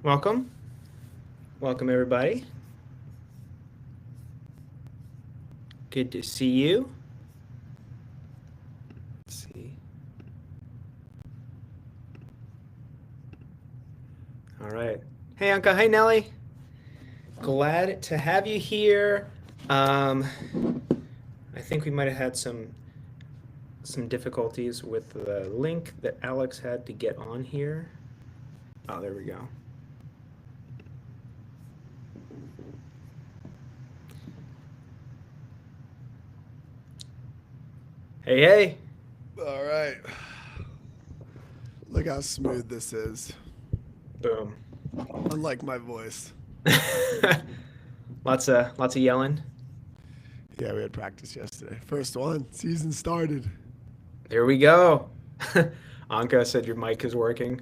Welcome. Welcome, everybody. Good to see you. Let's see. All right. Hey, Anka. Hey, Nelly. Glad to have you here. Um, I think we might have had some difficulties with the link that Alex had to get on here. Oh, there we go. Hey, hey. All right. Look how smooth this is. Boom. Unlike my voice. Lots of yelling. Yeah, we had practice yesterday. First one. Season started. There we go. Anka said your mic is working.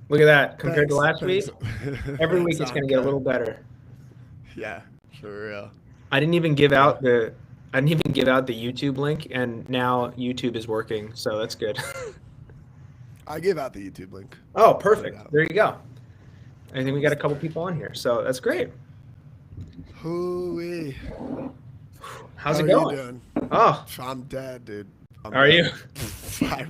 Look at that. Compared to Thanks. last Thanks. week, every Thanks, week it's going to get a Anka. little better. Yeah, for real. I didn't even give Yeah. out the I didn't even give out the YouTube link, and now YouTube is working, so that's good. I gave out the YouTube link. Oh, I put it perfect. out. There you go. I think we got a Almost couple there. people on here, so that's great. Hooey. How's How it are you going? doing? Oh, I'm dead, dude. I'm are you? dead.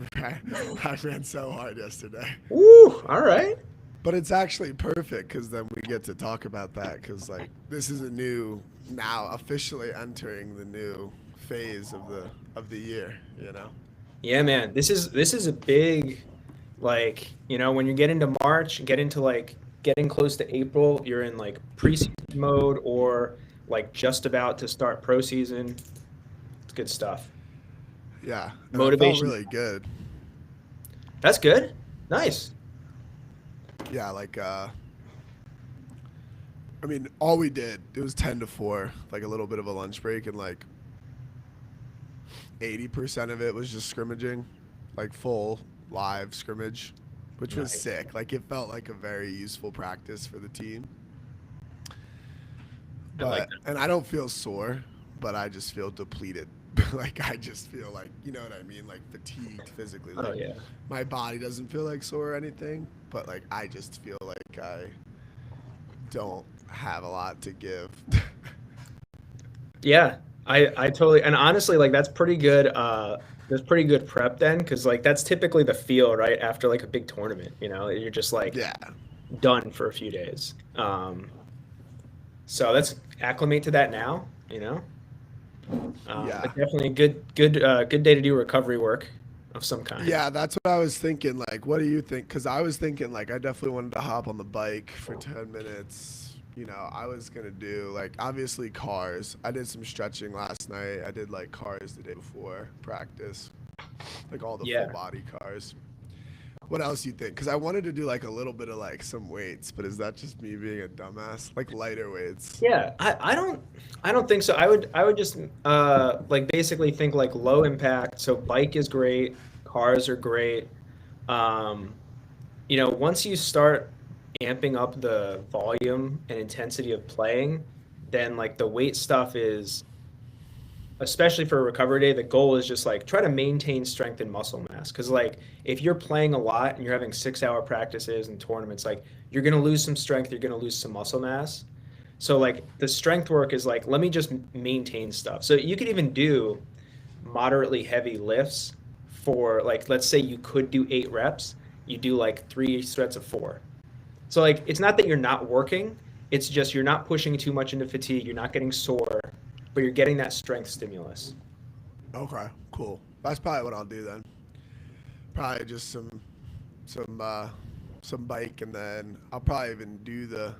I ran so hard yesterday. Woo! All right. But it's actually perfect because then we get to talk about that because like this is a new now officially entering the new phase of the year, you know. Yeah, man. This is a big, like, when you get into March, get into like getting close to April, you're in like preseason mode or like just about to start pro season. It's good stuff. Yeah, and I felt Motivation. really good. That's good. Nice. Yeah, like I mean, all we did it was 10 to 4, like a little bit of a lunch break, and like 80% of it was just scrimmaging, like full live scrimmage, which was Nice. sick. Like it felt like a very useful practice for the team. I like But and I don't feel sore, but I just feel depleted. Like I just feel like you know what I mean, like fatigued physically. that. Oh Like yeah. my body doesn't feel like sore or anything, but like I just feel like I don't have a lot to give. Yeah. I totally, and honestly, like that's pretty good prep then, because like that's typically the feel, right? After like a big tournament, you're just like Yeah, done for a few days. So let's acclimate to that now, you know? yeah, But definitely a good day to do recovery work of some kind. yeah. That's what I was thinking. Like, what do you think? Because I was thinking like I definitely wanted to hop on the bike for 10 minutes. You know, I was gonna do like obviously cars. I did some stretching last night. I did like cars the day before practice, like all the full Yeah. body cars. What else do you think? Because I wanted to do like a little bit of like some weights, but is that just me being a dumbass? Like lighter weights. Yeah, I don't think so. I would just like basically think like low impact. So bike is great, cars are great. Um, once you start amping up the volume and intensity of playing, then like the weight stuff is, especially for a recovery day, the goal is just like try to maintain strength and muscle mass. Because like if you're playing a lot and you're having 6 hour practices and tournaments, like you're gonna lose some strength, you're gonna lose some muscle mass. So like the strength work is like let me just maintain stuff. So you could even do moderately heavy lifts for like let's say you could do 8 reps, you do like 3 sets of 4. So like it's not that you're not working, it's just you're not pushing too much into fatigue, you're not getting sore, but you're getting that strength stimulus. Okay, cool. That's probably what I'll do then. Probably just some some bike, and then I'll probably even do the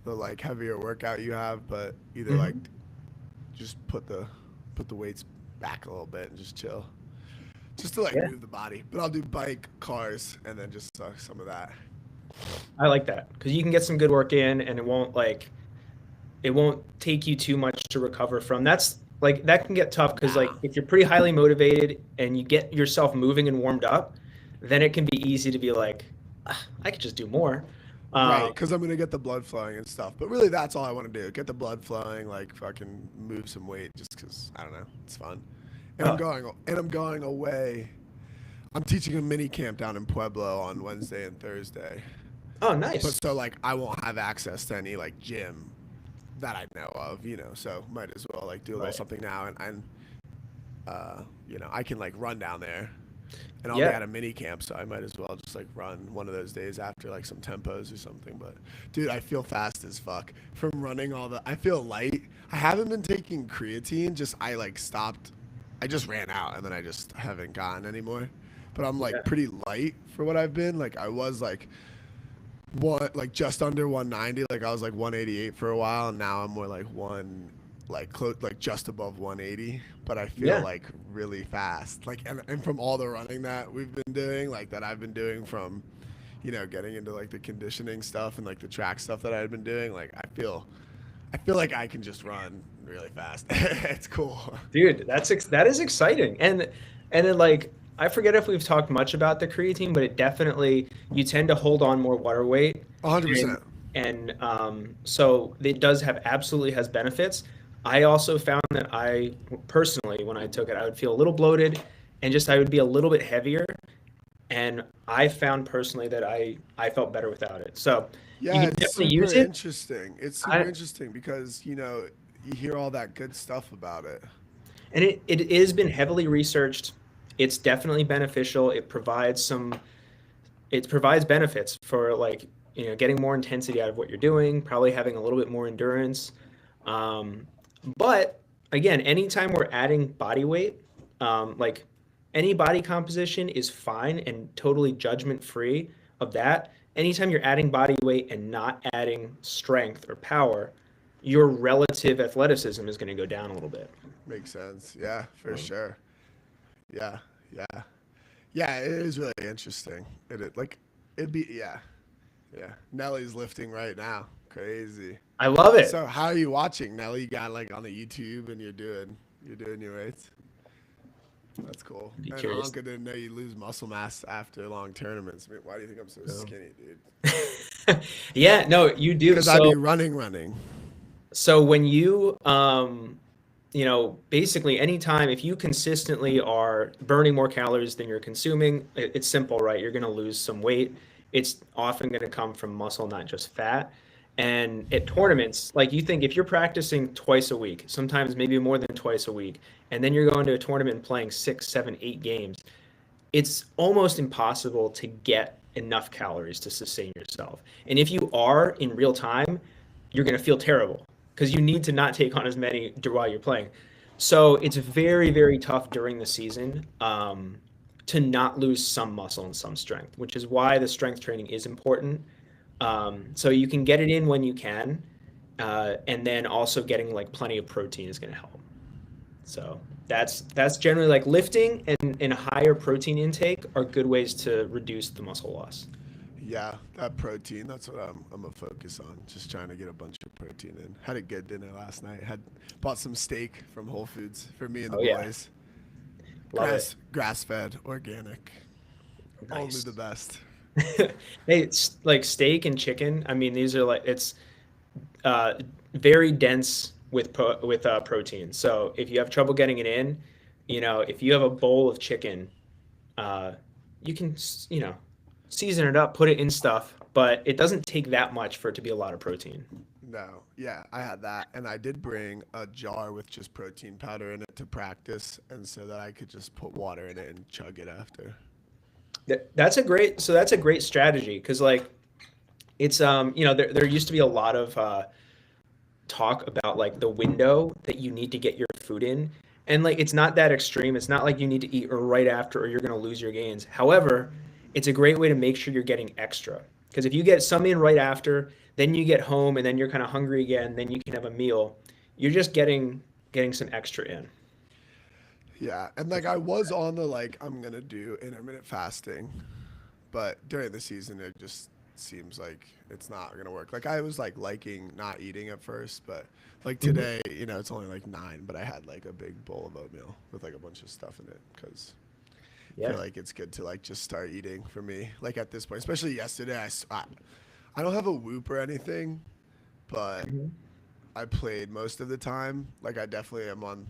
like heavier workout you have, but either like Mhm. just put the weights back a little bit and just chill, just to like Yeah, move the body. But I'll do bike, cars, and then just some of that. I like that because you can get some good work in, and it won't take you too much to recover from. That's like that can get tough because like Nah. if you're pretty highly motivated and you get yourself moving and warmed up, then it can be easy to be like, "Ah, I could just do more." Right, Um, because I'm gonna get the blood flowing and stuff. But really, that's all I want to do: get the blood flowing, like fucking move some weight, just because I don't know, it's fun. oh, And I'm going away. I'm teaching a mini camp down in Pueblo on Wednesday and Thursday. Oh, But nice. so like I won't have access to any like gym that I know of, you know. So might as well like do a little Right. something now, and you know, I can like run down there, and I'll be Yeah. at a mini camp, so I might as well just like run one of those days after like some tempos or something. But dude, I feel fast as fuck from running all the. I feel light. I haven't been taking creatine. Just I like stopped. I just ran out, and then I just haven't gotten anymore. But I'm like Yeah. pretty light for what I've been. Like I was like just under 190. Like I was like 188 for a while, and now I'm more like like close, like just above 180. But I feel Yeah. like really fast. Like and from all the running that we've been doing, like that I've been doing from, you know, getting into like the conditioning stuff and like the track stuff that I've been doing. Like I feel like I can just run really fast. It's cool. Dude, that is exciting. And then like I forget if we've talked much about the creatine, but it definitely you tend to hold on more water weight, and 100%. so it does have absolutely has benefits. I also found that I personally, when I took it, I would feel a little bloated and just I would be a little bit heavier. And I found personally that I felt better without it. So you Yeah, can it's definitely super use it. interesting. It's super I, interesting because, you know, you hear all that good stuff about it. and it has been heavily researched. It's definitely beneficial. It provides benefits for like, getting more intensity out of what you're doing, probably having a little bit more endurance. Um, but again, anytime we're adding body weight, like any body composition is fine and totally judgment free of that. Anytime you're adding body weight and not adding strength or power, your relative athleticism is going to go down a little bit. Makes sense. Yeah, for sure. Yeah, yeah. Yeah, it is really interesting. Like it'd be yeah. Yeah. Nellie's lifting right now. Crazy. I love it. So how are you watching, Nelly? You got like on the YouTube and you're doing your weights. That's cool. Be And curious. Anka didn't know you lose muscle mass after long tournaments. I mean, why do you think I'm so So. skinny, dude? Yeah, no, you do. Because I be running. So when you basically anytime if you consistently are burning more calories than you're consuming, it's simple, right? You're going to lose some weight. It's often going to come from muscle, not just fat. And at tournaments, like you think if you're practicing twice a week, sometimes maybe more than twice a week, and then you're going to a tournament and playing 6, 7, 8 games, it's almost impossible to get enough calories to sustain yourself. And if you are in real time, you're going to feel terrible because you need to not take on as many while you're playing. So it's very, very tough during the season to not lose some muscle and some strength, which is why the strength training is important. So you can get it in when you can, and then also getting like plenty of protein is going to help. So that's generally like lifting and higher protein intake are good ways to reduce the muscle loss. Yeah, that protein. That's what I'm gonna focus on. Just trying to get a bunch of protein in. Had a good dinner last night. Had bought some steak from Whole Foods for me and the Oh yeah, boys. love it. Grass fed, organic. Only Nice. the best. Hey, it's like steak and chicken. I mean, these are like it's uh, very dense with protein. So if you have trouble getting it in, if you have a bowl of chicken, uh, you can season it up, put it in stuff, but it doesn't take that much for it to be a lot of protein. No, yeah, I had that, and I did bring a jar with just protein powder in it to practice, and so that I could just put water in it and chug it after. That's a great strategy because like it's there used to be a lot of talk about like the window that you need to get your food in. And like it's not that extreme. It's not like you need to eat right after or you're going to lose your gains. However, it's a great way to make sure you're getting extra. Because if you get some in right after, then you get home and then you're kind of hungry again, then you can have a meal. You're just getting some extra in. Yeah, and like I was on the like I'm gonna do intermittent fasting, but during the season it just seems like it's not gonna work. Like I was like liking not eating at first, but like Mhm. today, you know, it's only like 9, but I had like a big bowl of oatmeal with like a bunch of stuff in it because I Yeah. feel like it's good to like just start eating for me. Like at this point, especially yesterday, I don't have a whoop or anything, but Mhm. I played most of the time. Like I definitely am on.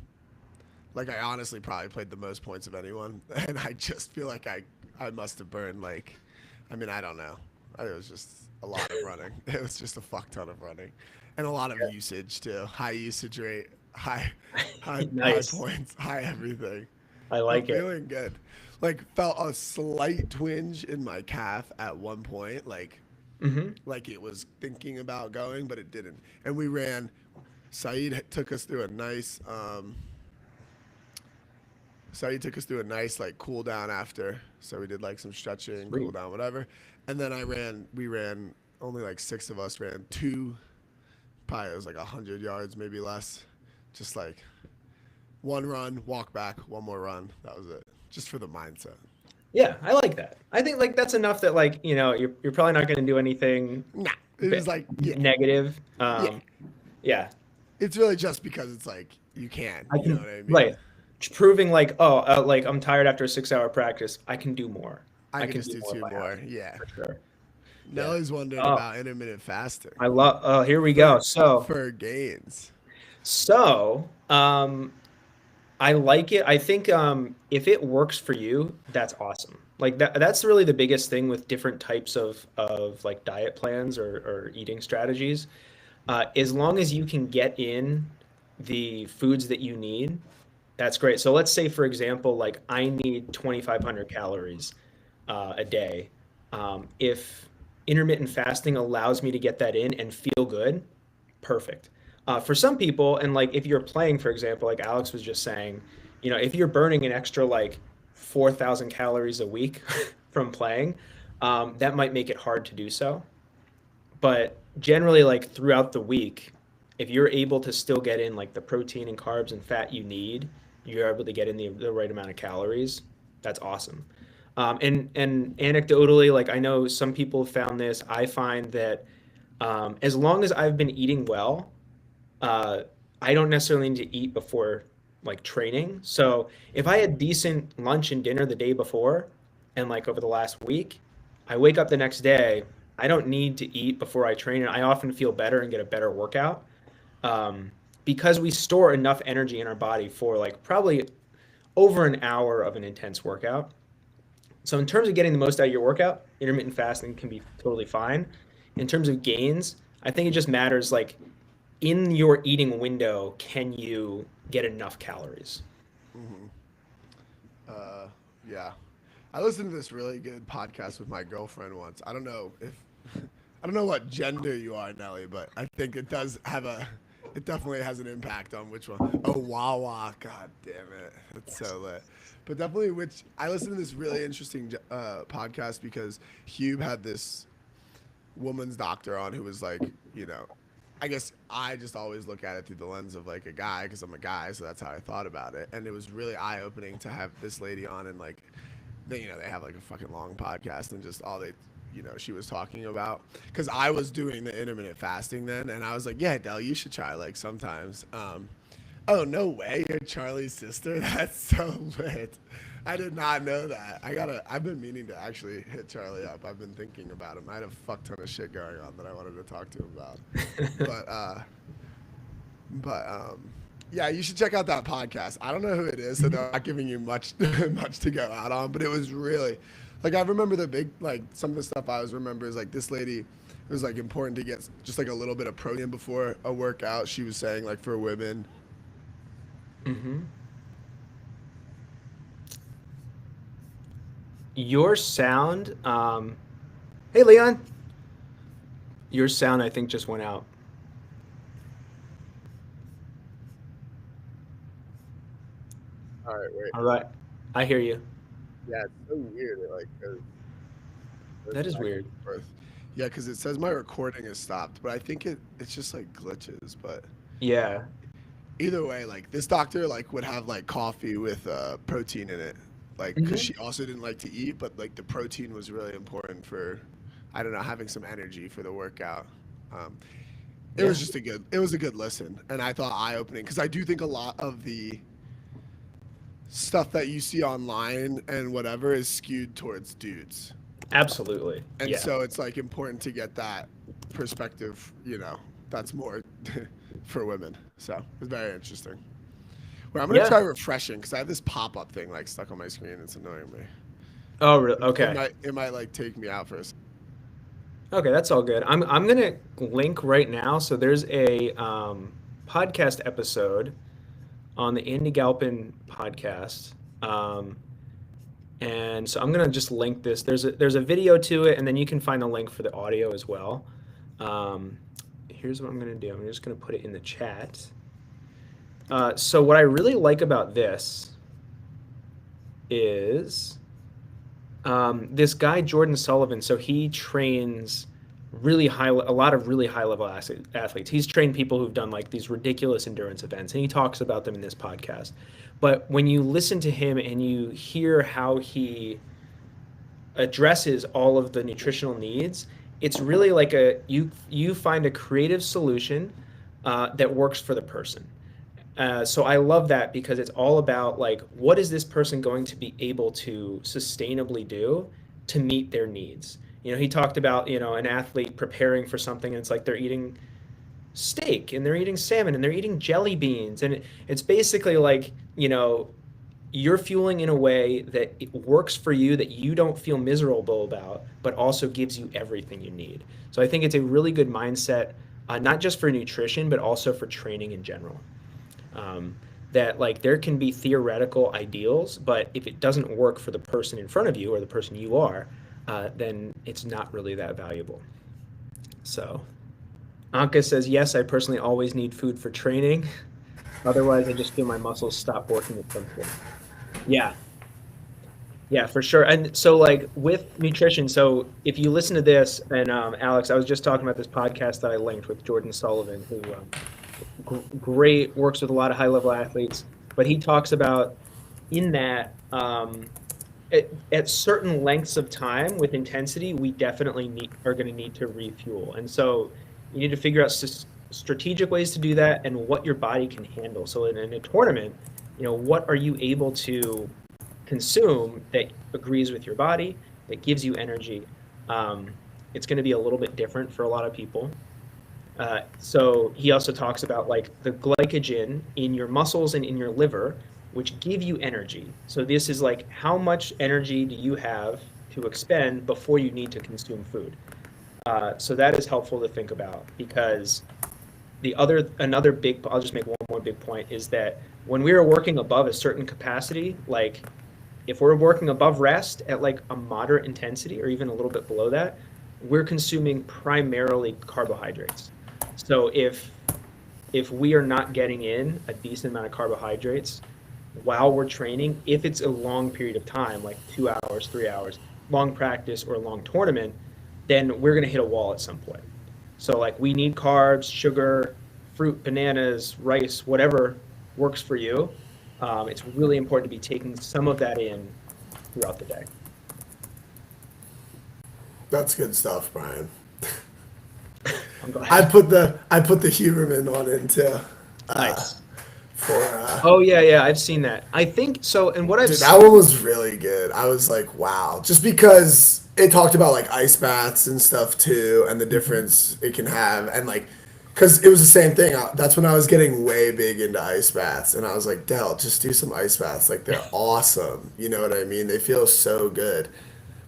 Like I honestly probably played the most points of anyone, and I just feel like I must have burned like, I mean I don't know, It was just a lot of running. It was just a fuck ton of running, and a lot of usage too. High usage rate, high Nice. points, high everything. I But like it. feeling good. Like felt a slight twinge in my calf at one point, Hmm. like it was thinking about going, but it didn't. And we ran. Saeed took us through a nice. Saeed took us through a nice like cool down after. So we did like some stretching, cool Sweet. down, whatever. And then we ran, only like six of us ran two, probably it was like 100 yards, maybe less. Just like one run, walk back, one more run. That was it. Just for the mindset. Yeah, I like that. I think like that's enough that like, you're probably not going to do anything Nah. It was like, yeah, negative. yeah. Yeah, It's really just because it's like you can, I you know can what I mean? right. Proving like, oh, like I'm tired after a 6 hour practice. I can do more. I I could can just do do more if two I have more. to, Yeah. for sure. Yeah. Nelly's wondering Oh, about intermittent fasting I love. Oh, here we go. for So, for gains. so, I like it. I think if it works for you, that's awesome. Like that's really the biggest thing with different types of like diet plans or eating strategies. As long as you can get in the foods that you need, that's great. So let's say, for example, like I need 2,500 calories a day. If intermittent fasting allows me to get that in and feel good, perfect. For some people, and like if you're playing, for example, like Alex was just saying, if you're burning an extra like 4,000 calories a week from playing, that might make it hard to do so. But generally, like throughout the week, if you're able to still get in like the protein and carbs and fat you need, you're able to get in the right amount of calories. That's awesome. And anecdotally, like I know some people have found this. I find that as long as I've been eating well, uh, I don't necessarily need to eat before like training. So if I had decent lunch and dinner the day before, and like over the last week, I wake up the next day. I don't need to eat before I train, and I often feel better and get a better workout um, because we store enough energy in our body for like probably over an hour of an intense workout. So in terms of getting the most out of your workout, intermittent fasting can be totally fine. In terms of gains, I think it just matters like in your eating window, can you get enough calories? Hmm. Uh, yeah. I listened to this really good podcast with my girlfriend once. I don't know if I don't know what gender you are, Nelly, but I think it definitely has an impact on which one. Oh, Wawa, god damn it, that's Yes. so lit. But definitely, which I listened to this really interesting podcast because Hugh had this woman's doctor on who was like, you know, I guess I just always look at it through the lens of like a guy because I'm a guy, so that's how I thought about it. And it was really eye opening to have this lady on and like, they have like a fucking long podcast and just all they, she was talking about. Because I was doing the intermittent fasting then, and I was like, yeah, Del, you should try like sometimes. Oh no way, you're Charlie's sister. That's so lit. I did not know that. I've been meaning to actually hit Charlie up. I've been thinking about him. I had a fuck ton of shit going on that I wanted to talk to him about. But yeah, you should check out that podcast. I don't know who it is, so they're not giving you much much to go out on, but it was really like I remember the big like some of the stuff I always remember is like this lady, it was like important to get just like a little bit of protein before a workout. She was saying like for women. Hmm. Your sound, hey Leon, your sound I think just went out. All right, wait. All right, I hear you. Yeah, it's so weird. It like goes That is back and weird. forth. Yeah, because it says my recording is stopped, but I think it's just like glitches. But Yeah. either way, like this doctor like would have like coffee with protein in it, like because Hmm. she also didn't like to eat, but like the protein was really important for, I don't know, having some energy for the workout. Um, it Yeah. was just it was a good listen, and I thought eye opening because I do think a lot of the stuff that you see online and whatever is skewed towards dudes. Absolutely. And Yeah. so it's like important to get that perspective, that's more for women. So it's very interesting. Well, I'm gonna Yeah. try refreshing because I have this pop-up thing like stuck on my screen. It's annoying me. Oh, really? It Okay. might it might like take me out for a second. Okay, that's all good. I'm gonna link right now. So there's a podcast episode on the Andy Galpin podcast. Um, and so I'm gonna just link this. There's a video to it, and then you can find the link for the audio as well. Um, Here's what I'm gonna do. I'm just gonna put it in the chat. So what I really like about this is this guy Jordan Sullivan. So he trains a lot of really high level athletes. He's trained people who've done like these ridiculous endurance events, and he talks about them in this podcast. But when you listen to him and you hear how he addresses all of the nutritional needs, it's really like you find a creative solution that works for the person. So I love that because it's all about like what is this person going to be able to sustainably do to meet their needs. He talked about an athlete preparing for something, and it's like they're eating steak and they're eating salmon and they're eating jelly beans, and it's basically like you're fueling in a way that it works for you, that you don't feel miserable about, but also gives you everything you need. So I think it's a really good mindset, not just for nutrition, but also for training in general. That like there can be theoretical ideals, but if it doesn't work for the person in front of you or the person you are, then it's not really that valuable. So Anka says, yes, I personally always need food for training. Otherwise, I just feel my muscles stop working at some point. Yeah. Yeah, for sure. And so like with nutrition, so if you listen to this, and Alex, I was just talking about this podcast that I linked with Jordan Sullivan, who great, works with a lot of high level athletes, but he talks about in that at certain lengths of time with intensity, we definitely are going to need to refuel. And so you need to figure out strategic ways to do that and what your body can handle. So in a tournament, what are you able to consume that agrees with your body, that gives you energy? It's going to be a little bit different for a lot of people. So he also talks about like the glycogen in your muscles and in your liver, which give you energy. So this is like how much energy do you have to expend before you need to consume food. So that is helpful to think about, because I'll just make one more big point, is that when we are working above a certain capacity, like if we're working above rest at like a moderate intensity or even a little bit below that, we're consuming primarily carbohydrates. So if we are not getting in a decent amount of carbohydrates while we're training, if it's a long period of time, like 2 hours, 3 hours, long practice or a long tournament, then we're going to hit a wall at some point. So like we need carbs, sugar, fruit, bananas, rice, whatever works for you. It's really important to be taking some of that in throughout the day. That's good stuff, Brian. I'm glad. I put the Huberman one in too. Nice. Oh yeah, I've seen that. I think so. And what I've dude, that one was really good. I was like, wow, just because it talked about like ice baths and stuff too, and the difference it can have, and like, because it was the same thing. That's when I was getting way big into ice baths, and I was like, Del, just do some ice baths. Like they're awesome. You know what I mean? They feel so good,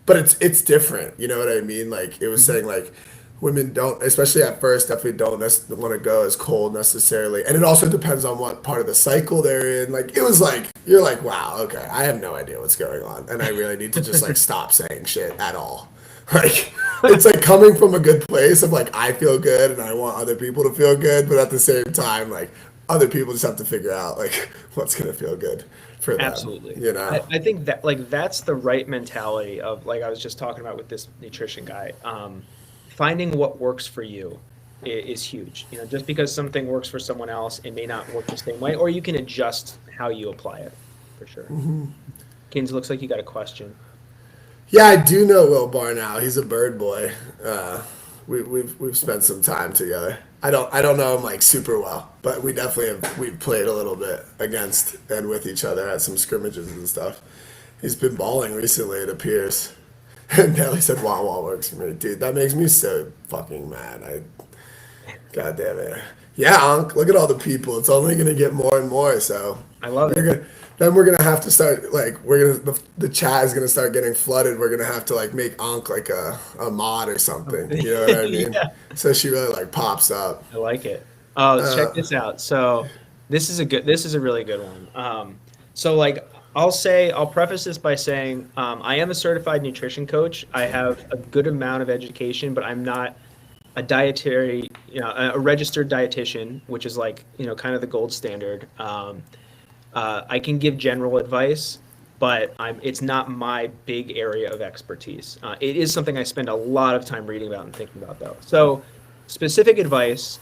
but it's different. You know what I mean? Like it was saying like, women don't, especially at first, definitely don't want to go as cold necessarily. And it also depends on what part of the cycle they're in. Like, it was like, you're like, wow, okay, I have no idea what's going on. And I really need to just like stop saying shit at all. Like, it's like coming from a good place of like, I feel good and I want other people to feel good. But at the same time, like, other people just have to figure out like what's going to feel good for them. Absolutely. You know? I think that like, that's the right mentality of like, I was just talking about with this nutrition guy. Finding what works for you is huge. Just because something works for someone else, it may not work the same way, or you can adjust how you apply it, for sure. Keynes, looks like you got a question. Yeah, I do know Will Barnow. He's a bird boy. We've spent some time together. I don't know him like super well, but we've played a little bit against and with each other at some scrimmages and stuff. He's been balling recently, it appears. And Nelly said, "Wah wah works for me, dude." That makes me so fucking mad. God damn it. Yeah, Unc. Look at all the people. It's only gonna get more and more. So I love it. then we're gonna have to start like the chat is gonna start getting flooded. We're gonna have to like make Ankh like a mod or something. You know what I mean? Yeah, So she really like pops up. I like it. Oh, check Uh, this out. So this is a really good one. So like I'll preface this by saying I am a certified nutrition coach. I have a good amount of education, but I'm not a dietary, a registered dietitian, which is like, kind of the gold standard. I can give general advice, but it's not my big area of expertise. It is something I spend a lot of time reading about and thinking about, though. So, specific advice,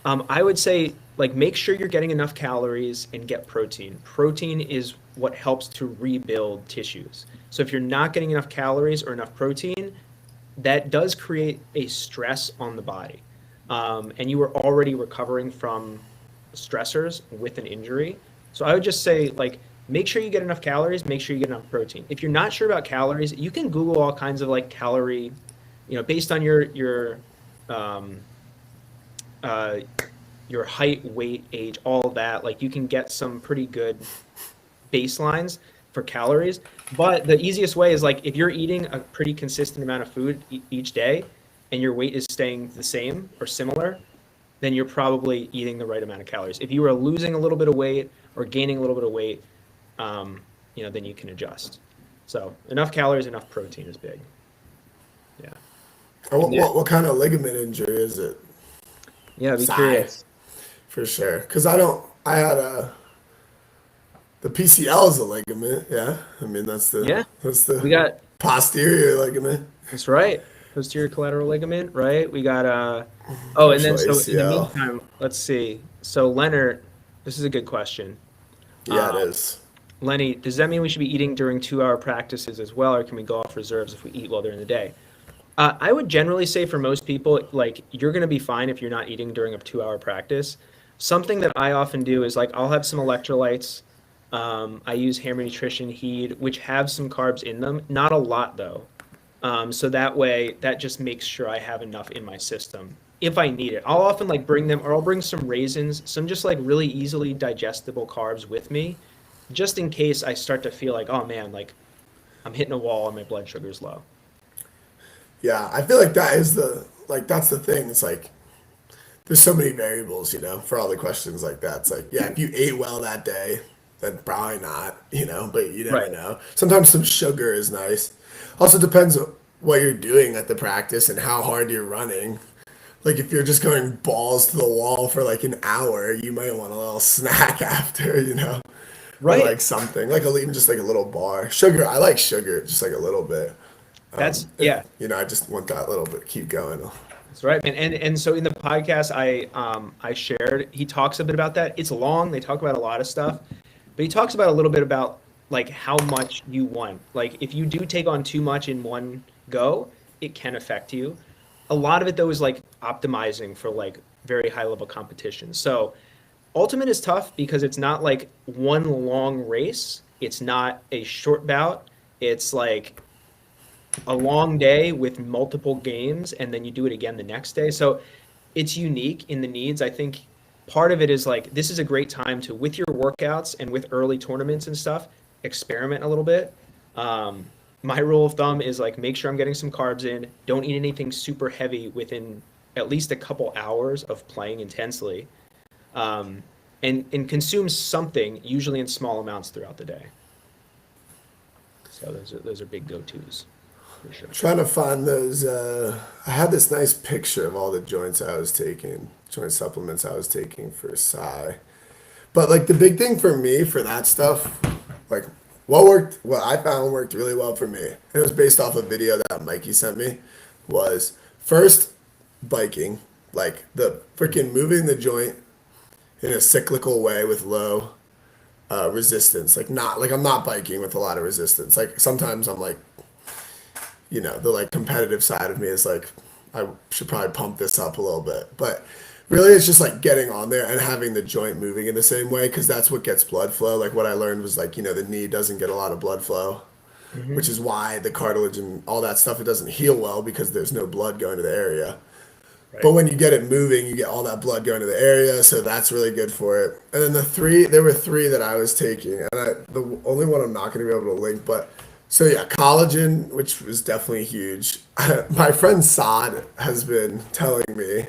I would say, like, make sure you're getting enough calories and get protein. Protein is what helps to rebuild tissues. So, if you're not getting enough calories or enough protein, that does create a stress on the body. And you were already recovering from stressors with an injury. So I would just say, like, make sure you get enough calories, make sure you get enough protein. If you're not sure about calories, you can Google all kinds of like calorie, based on um, uh, your height, weight, age, all of that. Like, you can get some pretty good baselines for calories. But the easiest way is like if you're eating a pretty consistent amount of food each day and your weight is staying the same or similar, then you're probably eating the right amount of calories. If you are losing a little bit of weight or gaining a little bit of weight, then you can adjust. So enough calories, enough protein is big. Yeah. what kind of ligament injury is it? Yeah, be Thigh, curious. for sure. Because I had the PCL is a ligament. Yeah, I mean Yeah, that's we the got posterior ligament. that's right. Posterior collateral ligament, right? We got oh, and then Partial so in the ACL. meantime, let's see. So Leonard, this is a good question. Yeah, it Um, is. Lenny, does that mean we should be eating during 2 hour practices as well, or can we go off reserves if we eat while during the day? I would generally say for most people, like you're going to be fine if you're not eating during a 2 hour practice. Something that I often do is like I'll have some electrolytes. I use Hammer Nutrition Heed, which have some carbs in them, not a lot though. So that way, that just makes sure I have enough in my system if I need it. I'll often like bring them, or I'll bring some raisins, some just like really easily digestible carbs with me, just in case I start to feel like, oh man, like I'm hitting a wall and my blood sugar's low. Yeah, I feel like that's the thing. It's like there's so many variables, for all the questions like that. It's like, yeah, if you ate well that day, then probably not, but you never Right. know. Sometimes some sugar is nice. Also depends what you're doing at the practice and how hard you're running. Like if you're just going balls to the wall for like an hour, you might want a little snack after, or Right. like something like even just like a little bar. Sugar, I like sugar, just like a little bit. That's If yeah. I just want that little bit. Keep going. That's right, man. And so in the podcast I shared, he talks a bit about that. It's long. They talk about a lot of stuff, but he talks about a little bit about like how much you want. Like if you do take on too much in one go, it can affect you. A lot of it though is like optimizing for like very high level competition. So ultimate is tough because it's not like one long race. It's not a short bout. It's like a long day with multiple games and then you do it again the next day. So it's unique in the needs. I think part of it is like this is a great time to with your workouts and with early tournaments and stuff, experiment a little bit. My rule of thumb is like make sure I'm getting some carbs in. Don't eat anything super heavy within at least a couple hours of playing intensely. And consume something usually in small amounts throughout the day. So those are big go-tos for sure. Trying to find those. I had this nice picture of all the joint supplements I was taking for Psy. But like the big thing for me for that stuff, like what I found worked really well for me, and it was based off a video that Mikey sent me, was first biking, like the freaking moving the joint in a cyclical way with low resistance. Like not like I'm not biking with a lot of resistance. Like sometimes I'm like, the like competitive side of me is like, I should probably pump this up a little bit. But really, it's just like getting on there and having the joint moving in the same way because that's what gets blood flow. Like what I learned was like, the knee doesn't get a lot of blood flow, Hmm. which is why the cartilage and all that stuff, it doesn't heal well because there's no blood going to the area. But Right. when you get it moving, you get all that blood going to the area, so that's really good for it. And then there were three that I was taking, and the only one I'm not going to be able to link, but so yeah, collagen, which was definitely huge. My friend Saad has been telling me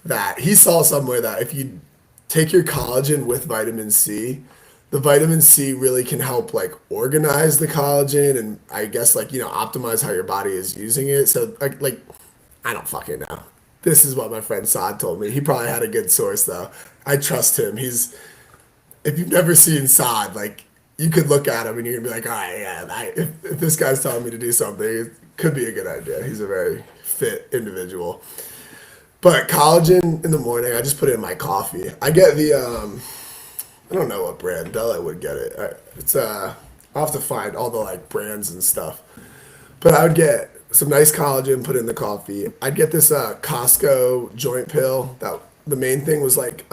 that he saw somewhere that if you take your collagen with vitamin C, the vitamin C really can help like organize the collagen and I guess like optimize how your body is using it. So like I don't fucking know. This is what my friend Saad told me. He probably had a good source though. I trust him. He's if you've never seen Saad, like you could look at him and you're gonna be like, all right, yeah, if this guy's telling me to do something, it could be a good idea. He's a very fit individual. But collagen in the morning, I just put it in my coffee. I get the I don't know what brand. Bella would get it. It's I'll have to find all the like brands and stuff. But I would get some nice collagen, put in the coffee. I'd get this Costco joint pill. That the main thing was like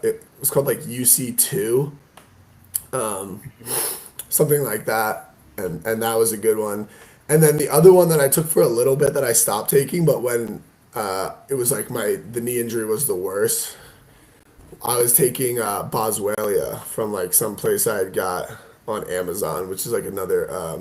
it was called like UC2, something like that, and that was a good one. And then the other one that I took for a little bit that I stopped taking, but when it was like the knee injury was the worst. I was taking Boswellia from like some place I had got on Amazon, which is like another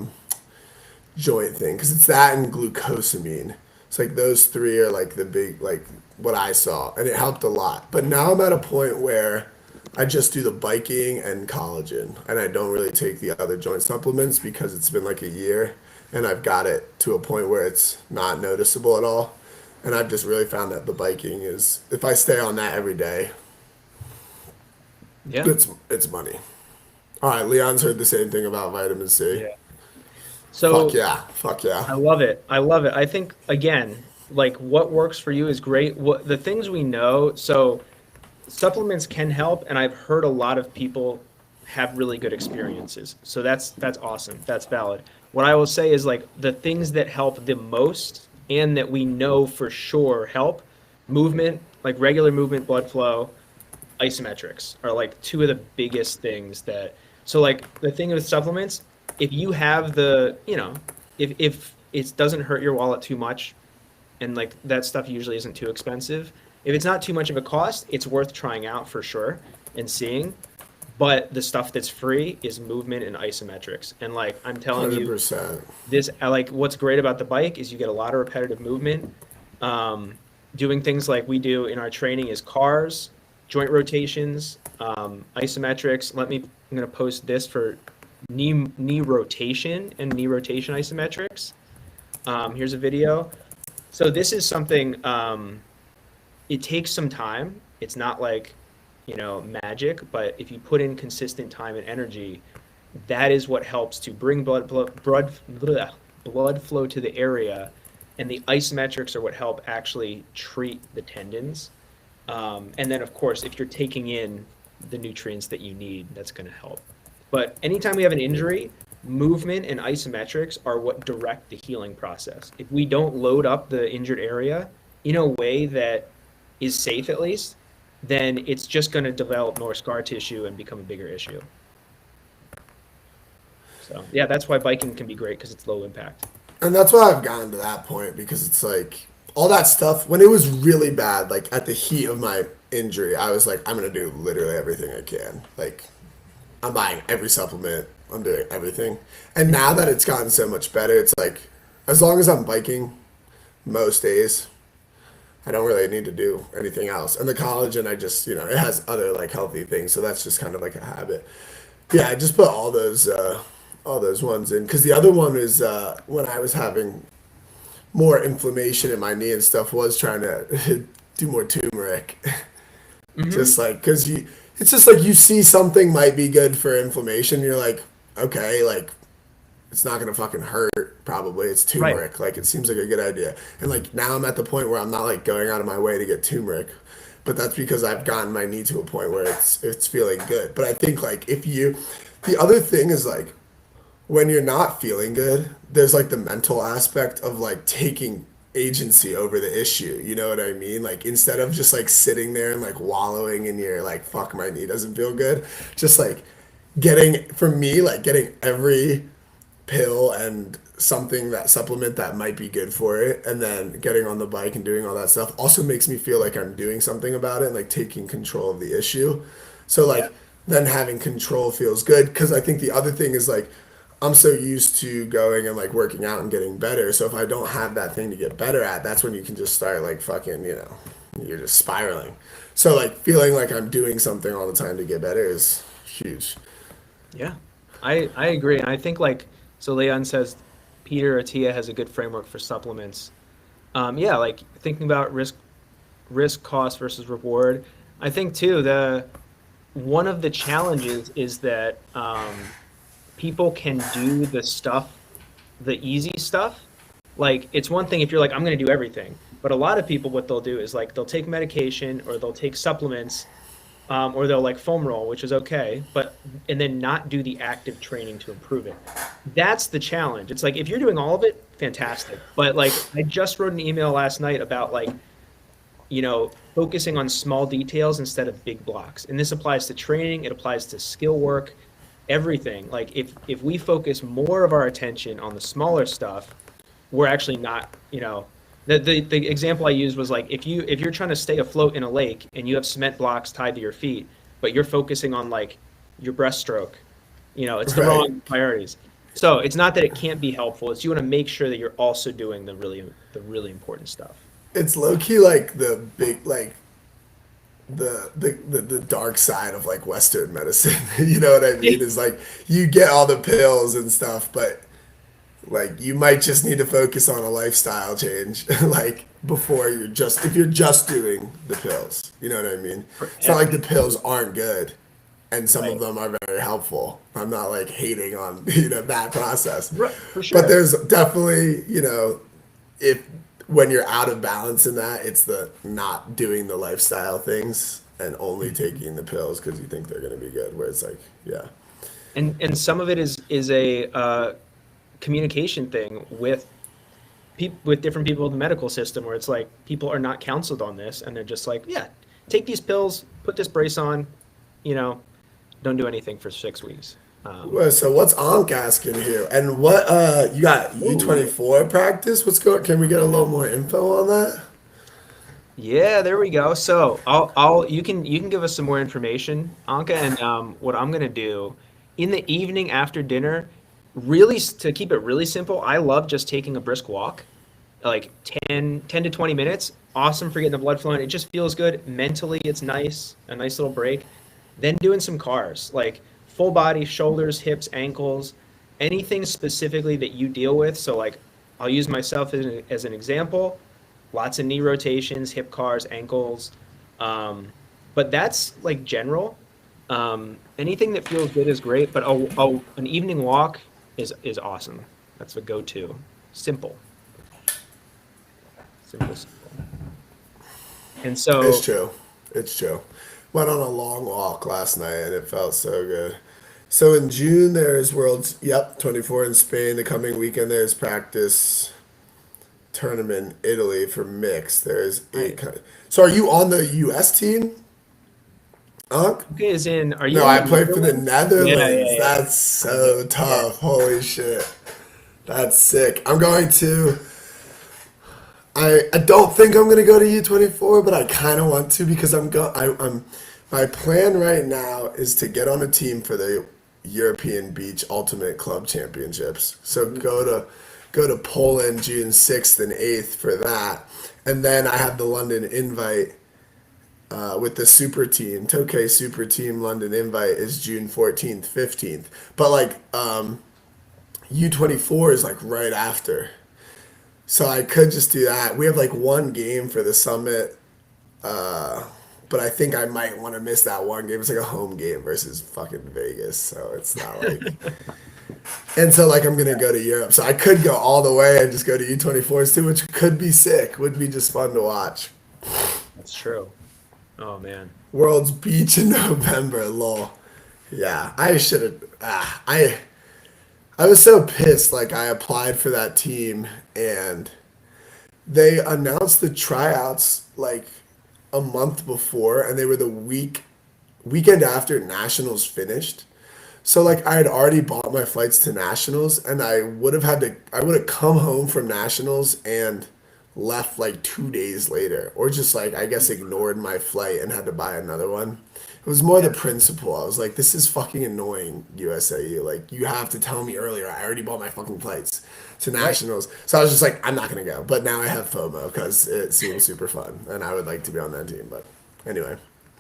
joint thing, because it's that and glucosamine. It's like those three are like the big like what I saw, and it helped a lot. But now I'm at a point where I just do the biking and collagen, and I don't really take the other joint supplements because it's been like a year, and I've got it to a point where it's not noticeable at all. And I've just really found that the biking is, if I stay on that every day, Yeah. it's money. All right, Leon's heard the same thing about vitamin C. Yeah. Fuck So yeah, fuck I yeah. love it. I love it. I think again, like what works for you is great. What the things we know, so supplements can help, and I've heard a lot of people have really good experiences. So that's awesome. That's valid. What I will say is like the things that help the most and that we know for sure help movement, like regular movement, blood flow, isometrics are like two of the biggest things that so like the thing with supplements, if you have if it doesn't hurt your wallet too much and like that stuff usually isn't too expensive, if it's not too much of a cost, it's worth trying out for sure and seeing. But the stuff that's free is movement and isometrics, and like I'm telling you, 100%. I like what's great about the bike is you get a lot of repetitive movement. Doing things like we do in our training is cars, joint rotations, isometrics. I'm going to post this for knee rotation and knee rotation isometrics. Here's a video. So this is something, it takes some time. It's not like, magic, but if you put in consistent time and energy, that is what helps to bring blood flow to the area, and the isometrics are what help actually treat the tendons. And then, of course, if you're taking in the nutrients that you need, that's going to help. But anytime we have an injury, movement and isometrics are what direct the healing process. If we don't load up the injured area in a way that is safe, at least, then it's just going to develop more scar tissue and become a bigger issue. So, yeah, that's why biking can be great because it's low impact. And that's why I've gotten to that point, because it's like all that stuff when it was really bad, like at the heat of my injury, I was like, I'm gonna do literally everything I can. Like I'm buying every supplement, I'm doing everything. And now that it's gotten so much better, it's like as long as I'm biking most days, I don't really need to do anything else. And the collagen, I just, it has other like healthy things, so that's just kind of like a habit. Yeah, I just put all those ones in because the other one is when I was having more inflammation in my knee and stuff, was trying to do more turmeric. Mm-hmm. Just like it's just like you see something might be good for inflammation, you're like, okay, like it's not gonna fucking hurt. Probably it's Right. turmeric. Like it seems like a good idea. And like now I'm at the point where I'm not like going out of my way to get turmeric, but that's because I've gotten my knee to a point where it's feeling good. But I think like the other thing is like when you're not feeling good, there's like the mental aspect of like taking agency over the issue. You know what I mean? Like instead of just like sitting there and like wallowing in your like fuck my knee doesn't feel good, just like getting for me like getting every pill and something that supplement that might be good for it, and then getting on the bike and doing all that stuff also makes me feel like I'm doing something about it and like taking control of the issue. So like Yeah. then having control feels good, because I think the other thing is like I'm so used to going and like working out and getting better. So if I don't have that thing to get better at, that's when you can just start like fucking, you're just spiraling. So like feeling like I'm doing something all the time to get better is huge. Yeah, I agree. And I think like, so Leon says Peter Attia has a good framework for supplements. Yeah, like thinking about risk cost versus reward. I think too, the one of the challenges is that people can do the stuff, the easy stuff. Like it's one thing if you're like, I'm going to do everything. But a lot of people, what they'll do is like they'll take medication or they'll take supplements, or they'll like foam roll, which is okay, but and then not do the active training to improve it. That's the challenge. It's like if you're doing all of it, fantastic. But like I just wrote an email last night about like, focusing on small details instead of big blocks. And this applies to training, it applies to skill work, everything. Like if we focus more of our attention on the smaller stuff, we're actually not, the example I used was like if you're trying to stay afloat in a lake and you have cement blocks tied to your feet, but you're focusing on like your breaststroke, it's the Right. wrong priorities. So it's not that it can't be helpful, it's you want to make sure that you're also doing the really important stuff. It's low key like the big like the dark side of like Western medicine. You know what I mean? Is like you get all the pills and stuff, but like you might just need to focus on a lifestyle change, like before if you're just doing the pills. You know what I mean? It's not like the pills aren't good, and some of Right. them are very helpful. I'm not like hating on that process, Right, for but sure. there's definitely if when you're out of balance in that, it's the not doing the lifestyle things and only taking the pills because you think they're going to be good. Where it's like, yeah, And some of it is a communication thing with with different people in the medical system, where it's like people are not counseled on this, and they're just like, yeah, take these pills, put this brace on, you know, don't do anything for 6 weeks. Well, so what's Ankh asking here? And what you got U24 practice? What's going? Can we get a little more info on that? Yeah, there we go. So you can give us some more information, Anka, and what I'm gonna do in the evening after dinner, really to keep it really simple, I love just taking a brisk walk, like 10 to 20 minutes. Awesome for getting the blood flowing. It just feels good. Mentally, it's nice, a nice little break. Then doing some cars, like full body, shoulders, hips, ankles, anything specifically that you deal with. So like I'll use myself as an example. Lots of knee rotations, hip cars, ankles. But that's like general. Anything that feels good is great, but an evening walk is awesome. That's a go-to. Simple. Simple, simple. And It's so, true. It's true. Went on a long walk last night and it felt so good. So in June there's Worlds. Yep, 24 in Spain. The coming weekend there's practice tournament Italy for mixed. There's eight. nice. So are you on the U.S. team, Ankh? Okay, is in, are No, you in I the played for the Netherlands? Yeah, Netherlands. yeah, yeah. That's so Yeah. tough. Holy shit. That's sick. I'm going to. I don't think I'm gonna go to U24, but I kind of want to because I'm my plan right now is to get on a team for the European Beach Ultimate Club Championships. So go to Poland June 6th and 8th for that, and then I have the London invite with the super team. Tokay super team London invite is June 14th, 15th. But like U24 is like right after. So I could just do that. We have like one game for the summit, but I think I might want to miss that one game. It's like a home game versus fucking Vegas, so it's not like. And so like I'm gonna go to Europe, so I could go all the way and just go to U24s too, which could be sick. Would be just fun to watch. That's true. Oh man. World's Beach in November, lol. Yeah, I should have. I was so pissed. Like I applied for that team and they announced the tryouts like a month before, and they were the weekend after nationals finished. So like I had already bought my flights to nationals, and I would have come home from nationals and left like 2 days later, or just like I guess ignored my flight and had to buy another one. It was more the principle. I was like, this is fucking annoying, USAU. Like you have to tell me earlier. I already bought my fucking flights to Right. nationals, so I was just like, I'm not gonna go. But now I have FOMO because it seems super fun, and I would like to be on that team. But anyway,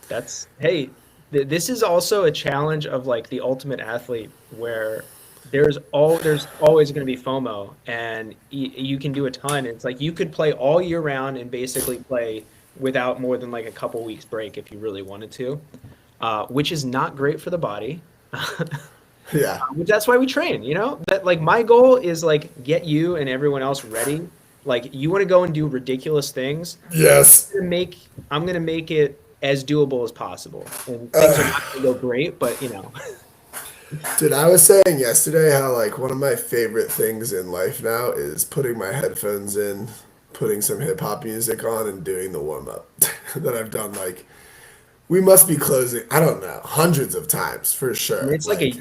That's hey, this is also a challenge of like the ultimate athlete where there's always going to be FOMO and you can do a ton. It's like you could play all year round and basically play without more than like a couple weeks break if you really wanted to, which is not great for the body. yeah, Which that's why we train, you know? That like my goal is like get you and everyone else ready. Like you want to go and do ridiculous things. yes. I'm gonna make it as doable as possible. And things are not gonna go great, but you know. Dude, I was saying yesterday how like one of my favorite things in life now is putting my headphones in, putting some hip hop music on, and doing the warm up that I've done. Like we must be closing. I don't know, hundreds of times for And sure. it's like a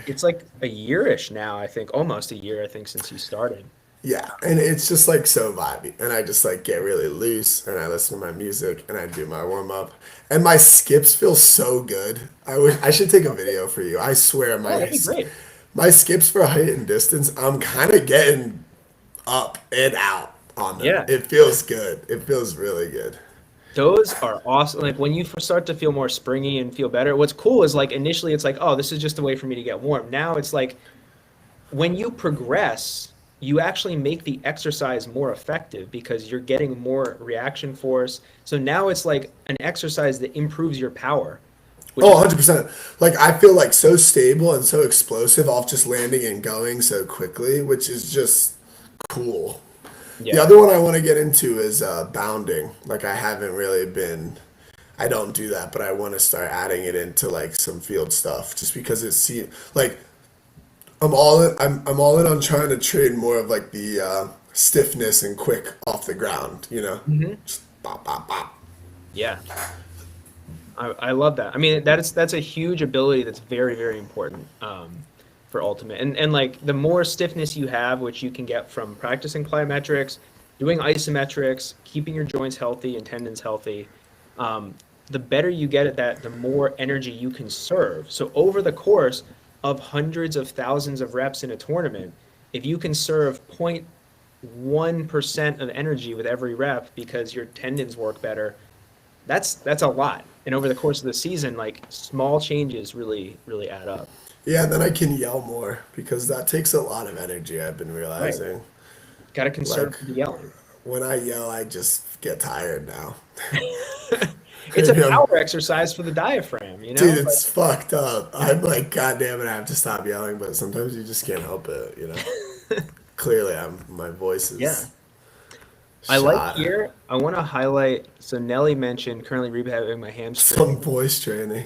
yearish now, I think, almost a year, I think, since you started. Yeah, and it's just like so vibey, and I just like get really loose, and I listen to my music, and I do my warm up, and my skips feel so good. I should take a video for you. I swear Oh, that'd be great. my skips for height and distance, I'm kind of getting up and out on them. Yeah. It feels good. It feels really good. Those are awesome. Like when you first start to feel more springy and feel better, what's cool is like initially it's like, oh, this is just a way for me to get warm. Now it's like when you progress, you actually make the exercise more effective because you're getting more reaction force. So now it's like an exercise that improves your power, which Oh, is 100%. Like I feel like so stable and so explosive off just landing and going so quickly, which is just cool. The yeah. other one I want to get into is bounding. Like I haven't really been. I don't do that, but I want to start adding it into like some field stuff, just because like I'm all in on trying to train more of like the stiffness and quick off the ground. You know, Hmm. just bop bop bop. Yeah. I love that. I mean, that's a huge ability that's very, very important for ultimate. And like the more stiffness you have, which you can get from practicing plyometrics, doing isometrics, keeping your joints healthy and tendons healthy, the better you get at that, the more energy you can serve. So over the course of hundreds of thousands of reps in a tournament, if you can serve 0.1% of energy with every rep because your tendons work better, that's a lot. And over the course of the season, like small changes really add up. Yeah, and then I can yell more because that takes a lot of energy. I've been Right. realizing. Got to Like conserve the yelling. when I yell, I just get tired now. It's a You know, power exercise for the diaphragm, you dude, know? Like, it's fucked up. I'm like, God damn it, I have to stop yelling, but sometimes you just can't help it, you know? Clearly, my voice yeah. is I like shot. here, I want to highlight, so Nelly mentioned currently rehabbing my hamstring. Some voice training.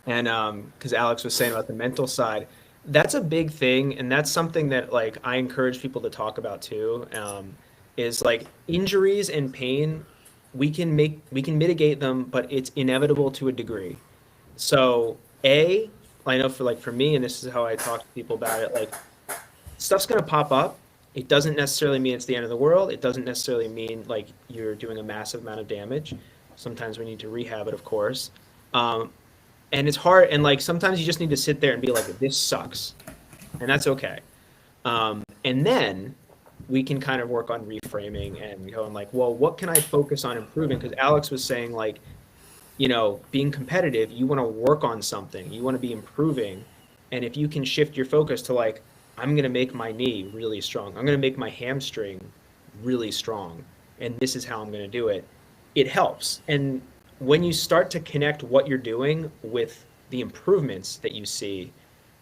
And because Alex was saying about the mental side, that's a big thing, and that's something that like I encourage people to talk about too. Is like injuries and pain, we can mitigate them, but it's inevitable to a degree. So I know for like for me, and this is how I talk to people about it, like stuff's gonna pop up. It doesn't necessarily mean it's the end of the world. It doesn't necessarily mean like you're doing a massive amount of damage. Sometimes we need to rehab it, of course. Um, and it's hard, and like sometimes you just need to sit there and be like, this sucks, and that's okay. And then we can kind of work on reframing and going like, well, what can I focus on improving? Because Alex was saying like, you know, being competitive, you want to work on something, you want to be improving. And if you can shift your focus to like, I'm going to make my knee really strong, I'm going to make my hamstring really strong, and this is how I'm going to do it, it helps. And when you start to connect what you're doing with the improvements that you see,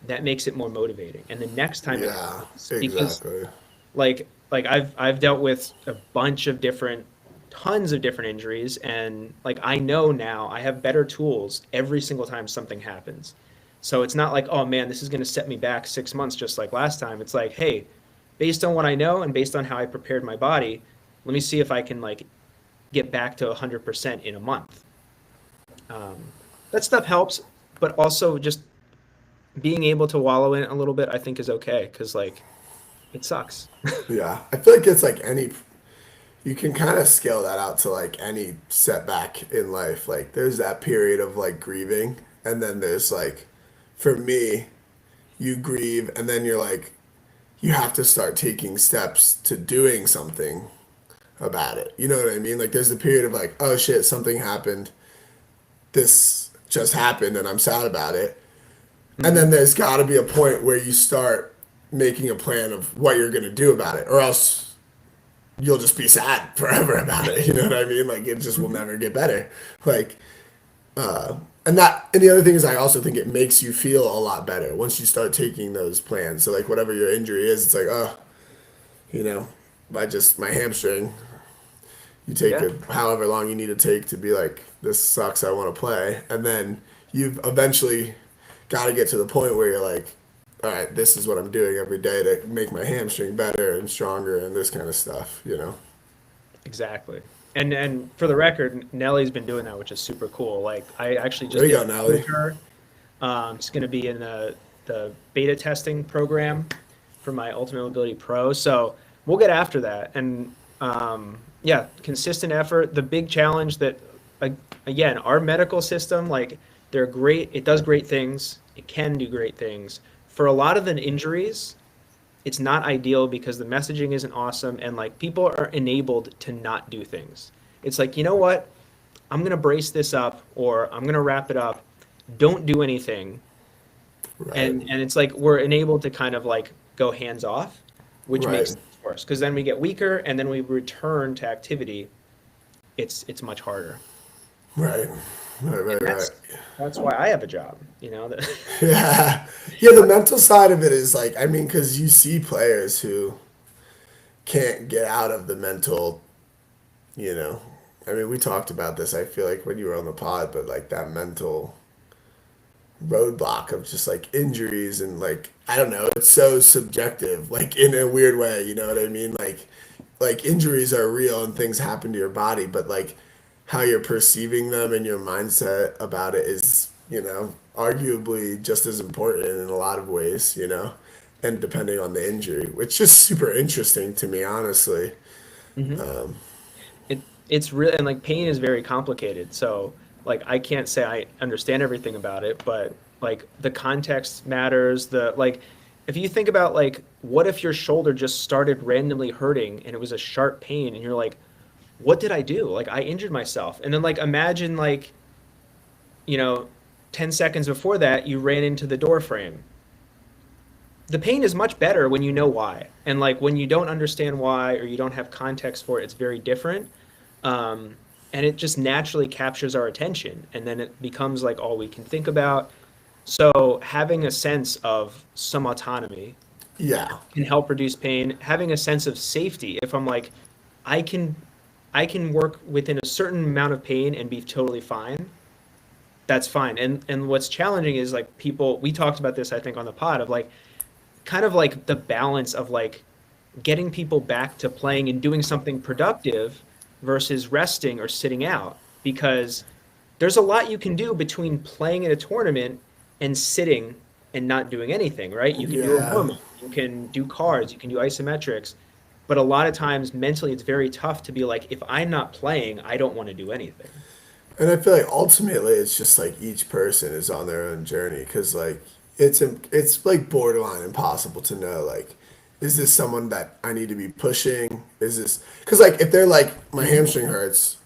that makes it more motivating. And the next time it Yeah, happens, because exactly. like I've dealt with a bunch of different tons of different injuries, and like I know now I have better tools every single time something happens. So it's not like, oh man, this is going to set me back 6 months just like last time. It's like, hey, based on what I know and based on how I prepared my body, let me see if I can like get back to 100% in a month. Um, that stuff helps, but also just being able to wallow in it a little bit, I think is okay because like it sucks. Yeah, I feel like it's like any you can kind of scale that out to like any setback in life. Like there's that period of like grieving, and then there's like, for me, you grieve, and then you're like, you have to start taking steps to doing something about it. You know what I mean? Like there's the period of like, oh shit, something happened. This just happened, and I'm sad about it. And Mhm. then there's got to be a point where you start making a plan of what you're gonna do about it, or else you'll just be sad forever about it. You know what I mean? Like it just will Mhm. never get better. Like, and the other thing is, I also think it makes you feel a lot better once you start taking those plans. So like whatever your injury is, it's like, oh, you know, my hamstring. You take Yeah, it however long you need to take to be like, this sucks. I want to play, and then you've eventually got to get to the point where you're like, all right, this is what I'm doing every day to make my hamstring better and stronger and this kind of stuff. You know. exactly. And for the record, Nellie's been doing that, which is super cool. Like I actually There just you did go, a Natalie. with her. It's going to be in the beta testing program for my Ultimate Mobility Pro. So we'll get after that. And yeah, consistent effort. The big challenge that, a- again, our medical system, like they're great. It does great things. It can do great things. For a lot of the injuries, it's not ideal because the messaging isn't awesome and like people are enabled to not do things. It's like, you know what? I'm going to brace this up or I'm going to wrap it up. Don't do anything, Right. and it's like we're enabled to kind of like go hands off, which Right. makes things worse because then we get weaker and then we return to activity. It's much harder, Right. Right. and Right. Right. that's why I have a job. You know that. Yeah. Yeah. The mental side of it is like, I mean, because you see players who can't get out of the mental, you know. I mean, we talked about this, I feel like, when you were on the pod, but like that mental roadblock of just like injuries and like, I don't know, it's so subjective, like in a weird way, you know what I mean? Like injuries are real and things happen to your body, but like how you're perceiving them and your mindset about it is, you know, arguably just as important in a lot of ways, you know, and depending on the injury, which is super interesting to me, honestly. Mhm. It's real and like pain is very complicated. So like I can't say I understand everything about it, but like the context matters. The like if you think about like what if your shoulder just started randomly hurting and it was a sharp pain and you're like, what did I do? Like I injured myself. And then like imagine like, you know, 10 seconds before that you ran into the door frame. The pain is much better when you know why. And like when you don't understand why or you don't have context for it, it's very different. Um, and it just naturally captures our attention. And then it becomes like all we can think about. So having a sense of some autonomy Yeah. can help reduce pain. Having a sense of safety. If I'm like, I can I can work within a certain amount of pain and be totally fine, that's fine. And what's challenging is like people we talked about this I think on the pod of like kind of like the balance of like getting people back to playing and doing something productive versus resting or sitting out because there's a lot you can do between playing in a tournament and sitting and not doing anything, right? You can do a Yeah. warm up, you can do cards, you can do isometrics, but a lot of times mentally it's very tough to be like, if I'm not playing, I don't want to do anything. And I feel like ultimately it's just like each person is on their own journey because like it's like borderline impossible to know like, is this someone that I need to be pushing? Is this because like if they're like, my hamstring hurts,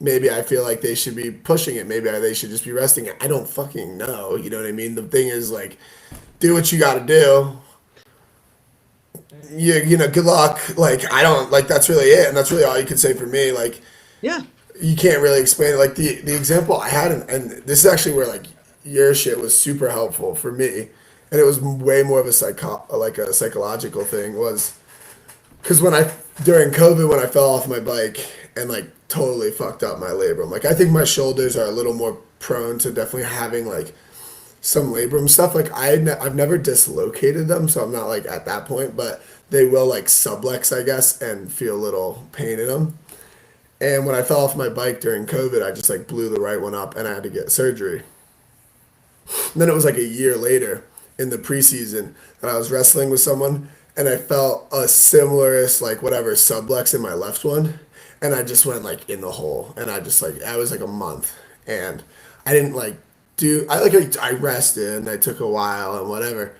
maybe I feel like they should be pushing it, maybe they should just be resting it. I don't fucking know, you know what I mean? The thing is like, do what you got to do. You know, good luck. Like I don't like, that's really it, and that's really all you can say for me. Like Yeah. you can't really explain it. Like the example I had, and this is actually where like your shit was super helpful for me, and it was way more of a like a psychological thing, was because when I during COVID when I fell off my bike and like totally fucked up my labrum. Like I think my shoulders are a little more prone to definitely having like some labrum stuff. Like I've never dislocated them, so I'm not like at that point, but they will like sublex, I guess, and feel a little pain in them. And when I fell off my bike during COVID, I just like blew the right one up and I had to get surgery. And then it was like a year later in the preseason that I was wrestling with someone, and I felt a similar like whatever sublux in my left one, and I just went like in the hole, and I was like a month, and I didn't like do I rested and I took a while and whatever,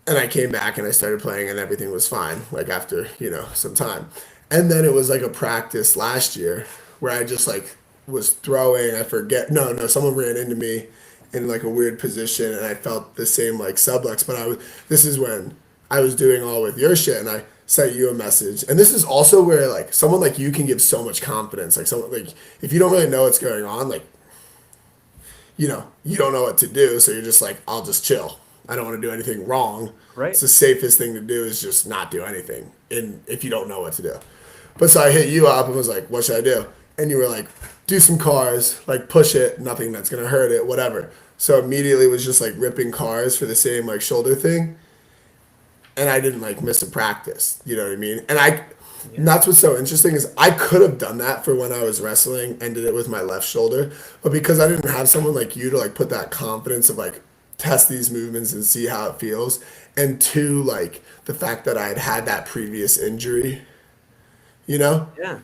and I came back and I started playing and everything was fine like after some time, and then it was like a practice last year where I just like was throwing. I forget. No, someone ran into me in like a weird position, and I felt the same like sublux. But this is when I was doing all with your shit, and I sent you a message. And this is also where like someone like you can give so much confidence. Like someone like if you don't really know what's going on, like you don't know what to do, so you're just like, I'll just chill. I don't want to do anything wrong. Right. It's the safest thing to do is just not do anything, and if you don't know what to do. But so I hit you up and was like, what should I do? And you were like, do some cars, like push it, nothing that's gonna hurt it, whatever. So immediately was just like ripping cars for the same like shoulder thing, and I didn't like miss a practice. You know what I mean? And that's what's so interesting is I could have done that for when I was wrestling and did it with my left shoulder, but because I didn't have someone like you to like put that confidence of like test these movements and see how it feels, and two, like the fact that I had had that previous injury, Yeah.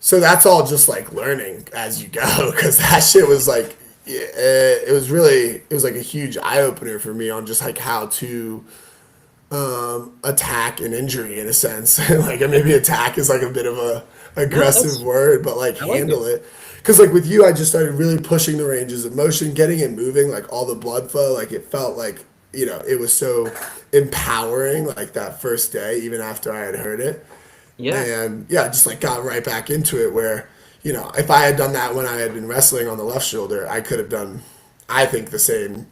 so that's all just like learning as you go, because that shit was like, it was like a huge eye opener for me on just like how to attack an injury in a sense. Like maybe attack is like a bit of a aggressive word, but like I like handle it. Because like with you, I just started really pushing the ranges of motion, getting it moving, like all the blood flow. Like it felt like it was so empowering. Like that first day, even after I had heard it. Yeah. And yeah, I just like got right back into it where, if I had done that when I had been wrestling on the left shoulder, I could have done, I think, the same,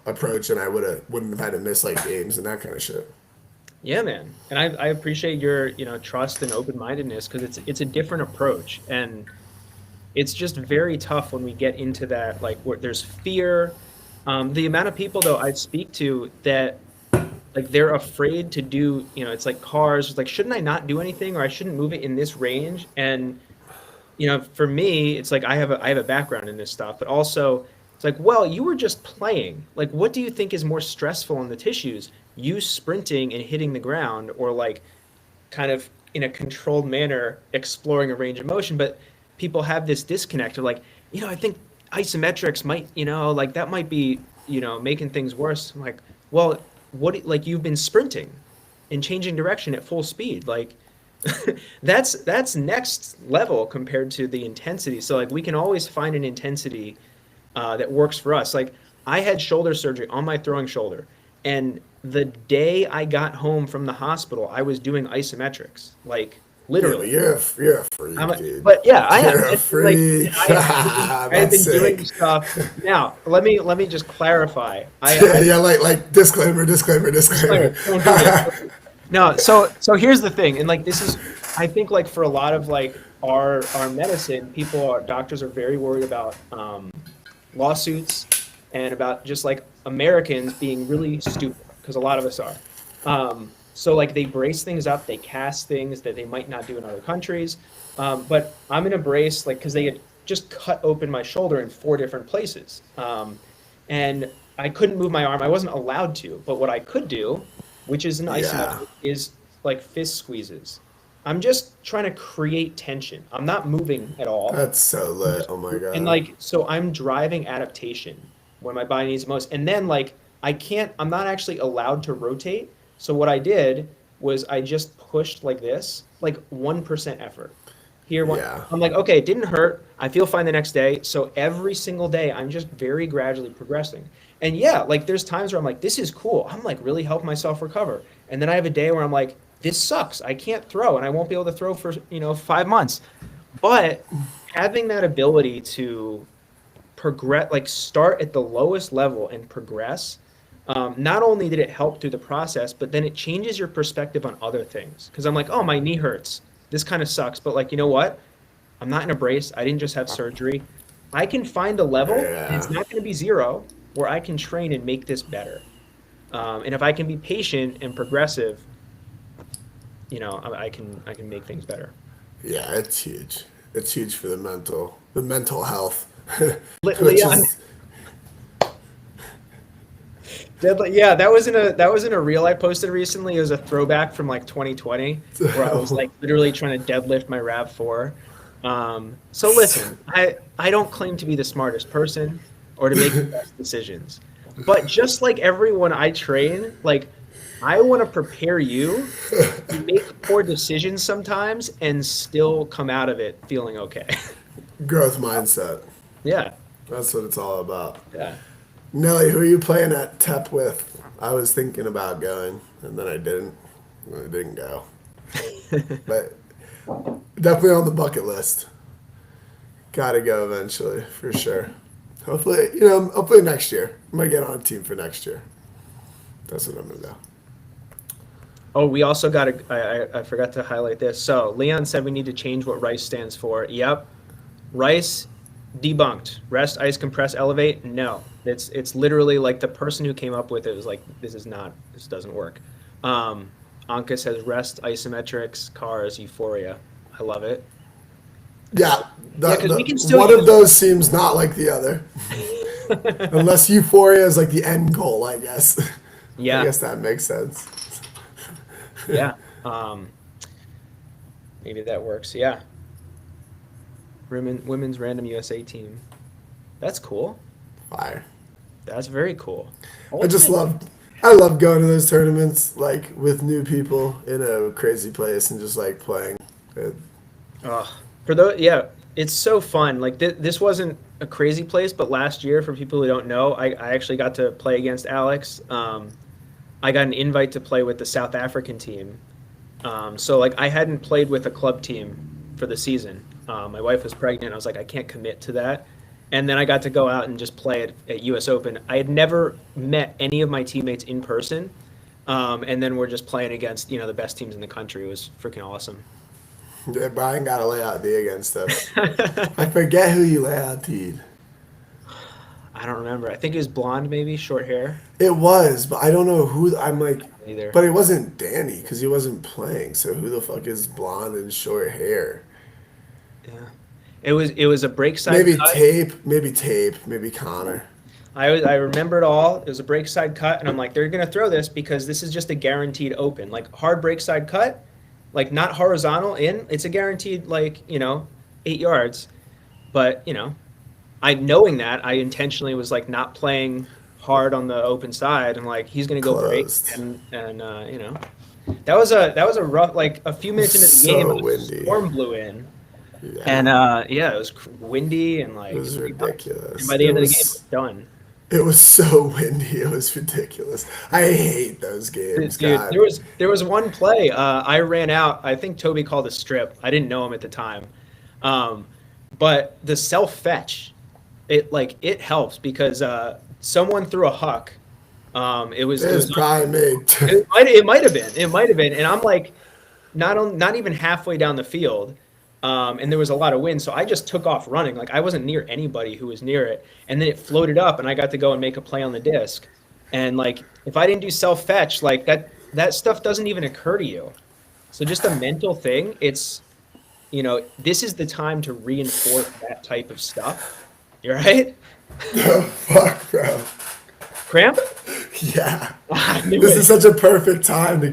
approach, and I wouldn't have had to miss like games and that kind of shit. Yeah, man. And I appreciate your, trust and open-mindedness, because it's a different approach. And it's just very tough when we get into that, like where there's fear. The amount of people though I speak to that like they're afraid to do, it's like cars, it's like, shouldn't I not do anything, or I shouldn't move it in this range? And for me, it's like I have a background in this stuff, but also it's like, well, you were just playing. Like, what do you think is more stressful on the tissues? You sprinting and hitting the ground, or like kind of in a controlled manner exploring a range of motion? But people have this disconnect of like, I think isometrics might, like that might be, making things worse. I'm like, well, like you've been sprinting and changing direction at full speed. Like that's next level compared to the intensity. So like we can always find an intensity that works for us. Like I had shoulder surgery on my throwing shoulder, and the day I got home from the hospital, I was doing isometrics, like literally. You're a freak, dude. But yeah, I am. You're a freak. I have been doing stuff. Now, let me just clarify. Yeah, like disclaimer. Don't do it. No, so here's the thing, and like this is, I think like for a lot of like our medicine, doctors are very worried about lawsuits and about just like Americans being really stupid, because a lot of us are. So like they brace things up, they cast things that they might not do in other countries. But I'm in a brace like because they had just cut open my shoulder in 4 different places. And I couldn't move my arm. I wasn't allowed to. But what I could do, which is an isometric, is like fist squeezes. I'm just trying to create tension. I'm not moving at all. That's so lit. Oh my God. And like, so I'm driving adaptation when my body needs most. And then like, I'm not actually allowed to rotate. So what I did was I just pushed like this, like 1% effort. I'm like, okay, it didn't hurt. I feel fine the next day. So every single day, I'm just very gradually progressing. And yeah, like there's times where I'm like, this is cool. I'm like really helping myself recover. And then I have a day where I'm like, this sucks. I can't throw, and I won't be able to throw for 5 months. But having that ability to progress, like start at the lowest level and progress, not only did it help through the process, but then it changes your perspective on other things. Because I'm like, oh, my knee hurts. This kind of sucks. But like, you know what? I'm not in a brace. I didn't just have surgery. I can find a level, and it's not going to be 0, where I can train and make this better. And if I can be patient and progressive, I can make things better. Yeah, it's huge. It's huge for the mental health. Leon, Yeah, that was in a reel I posted recently. It was a throwback from like 2020 where I was like literally trying to deadlift my RAV4. So listen, I don't claim to be the smartest person or to make the best decisions, but just like everyone I train, like I want to prepare you to make poor decisions sometimes and still come out of it feeling okay. Growth mindset. Yeah, That's what it's all about. yeah. Nelly, who are you playing at TEP with? I was thinking about going, and then I didn't. I didn't go. But definitely on the bucket list. Gotta go eventually, for sure. Hopefully, hopefully next year. I might get on a team for next year. That's what I'm gonna do. Oh, we also got I forgot to highlight this. So Leon said we need to change what RICE stands for. Yep. RICE debunked. Rest, ice, compress, elevate. No. It's literally like the person who came up with it was like, this doesn't work. Anka says rest, isometrics, cars, euphoria. I love it. Yeah, Yeah, 'cause we can still one use of those seems not like the other. Unless euphoria is like the end goal, I guess. Yeah. I guess that makes sense. Yeah. Maybe that works. Yeah. Women's random USA team. That's cool. Fire. That's very cool. I love going to those tournaments, like with new people in a crazy place and just like playing. Yeah, it's so fun. Like this wasn't a crazy place, but last year, for people who don't know, I actually got to play against Alex. I got an invite to play with the South African team. So like I hadn't played with a club team for the season. My wife was pregnant. I was like, I can't commit to that. And then I got to go out and just play at US Open. I had never met any of my teammates in person. And then we're just playing against, the best teams in the country. It was freaking awesome. Yeah, Brian got a layout D against us. I forget who you layout D'd. I don't remember. I think it was blonde, maybe short hair. It was, but I don't know who. I'm like, Either. but it wasn't Danny because he wasn't playing. So who the fuck is blonde and short hair? Yeah, it was a break side. Maybe cut. maybe Connor. I remember it all. It was a break side cut, and I'm like, they're gonna throw this because this is just a guaranteed open, like hard break side cut, like not horizontal in. It's a guaranteed 8 yards, but I knowing that I intentionally was like not playing hard on the open side. I'm like, he's gonna go break, Closed. and that was a rough, like a few minutes into the So game, a windy. storm blew in. Yeah. And it was windy and like It was ridiculous. And by the end It of the game, was- it was done. It was so windy. It was ridiculous. I hate those games. Dude, God. there was one play. I ran out. I think Toby called a strip. I didn't know him at the time, but the self fetch, it helps because someone threw a huck. It was Probably me. it might have been, and I'm like, not even halfway down the field. And there was a lot of wind, so I just took off running. Like I wasn't near anybody who was near it, and then it floated up, and I got to go and make a play on the disc. And like if I didn't do self fetch, like that stuff doesn't even occur to you. So just a mental thing. It's this is the time to reinforce that type of stuff. You're right. Oh, fuck, bro. Cramp? Yeah. I knew This it. is such a perfect time to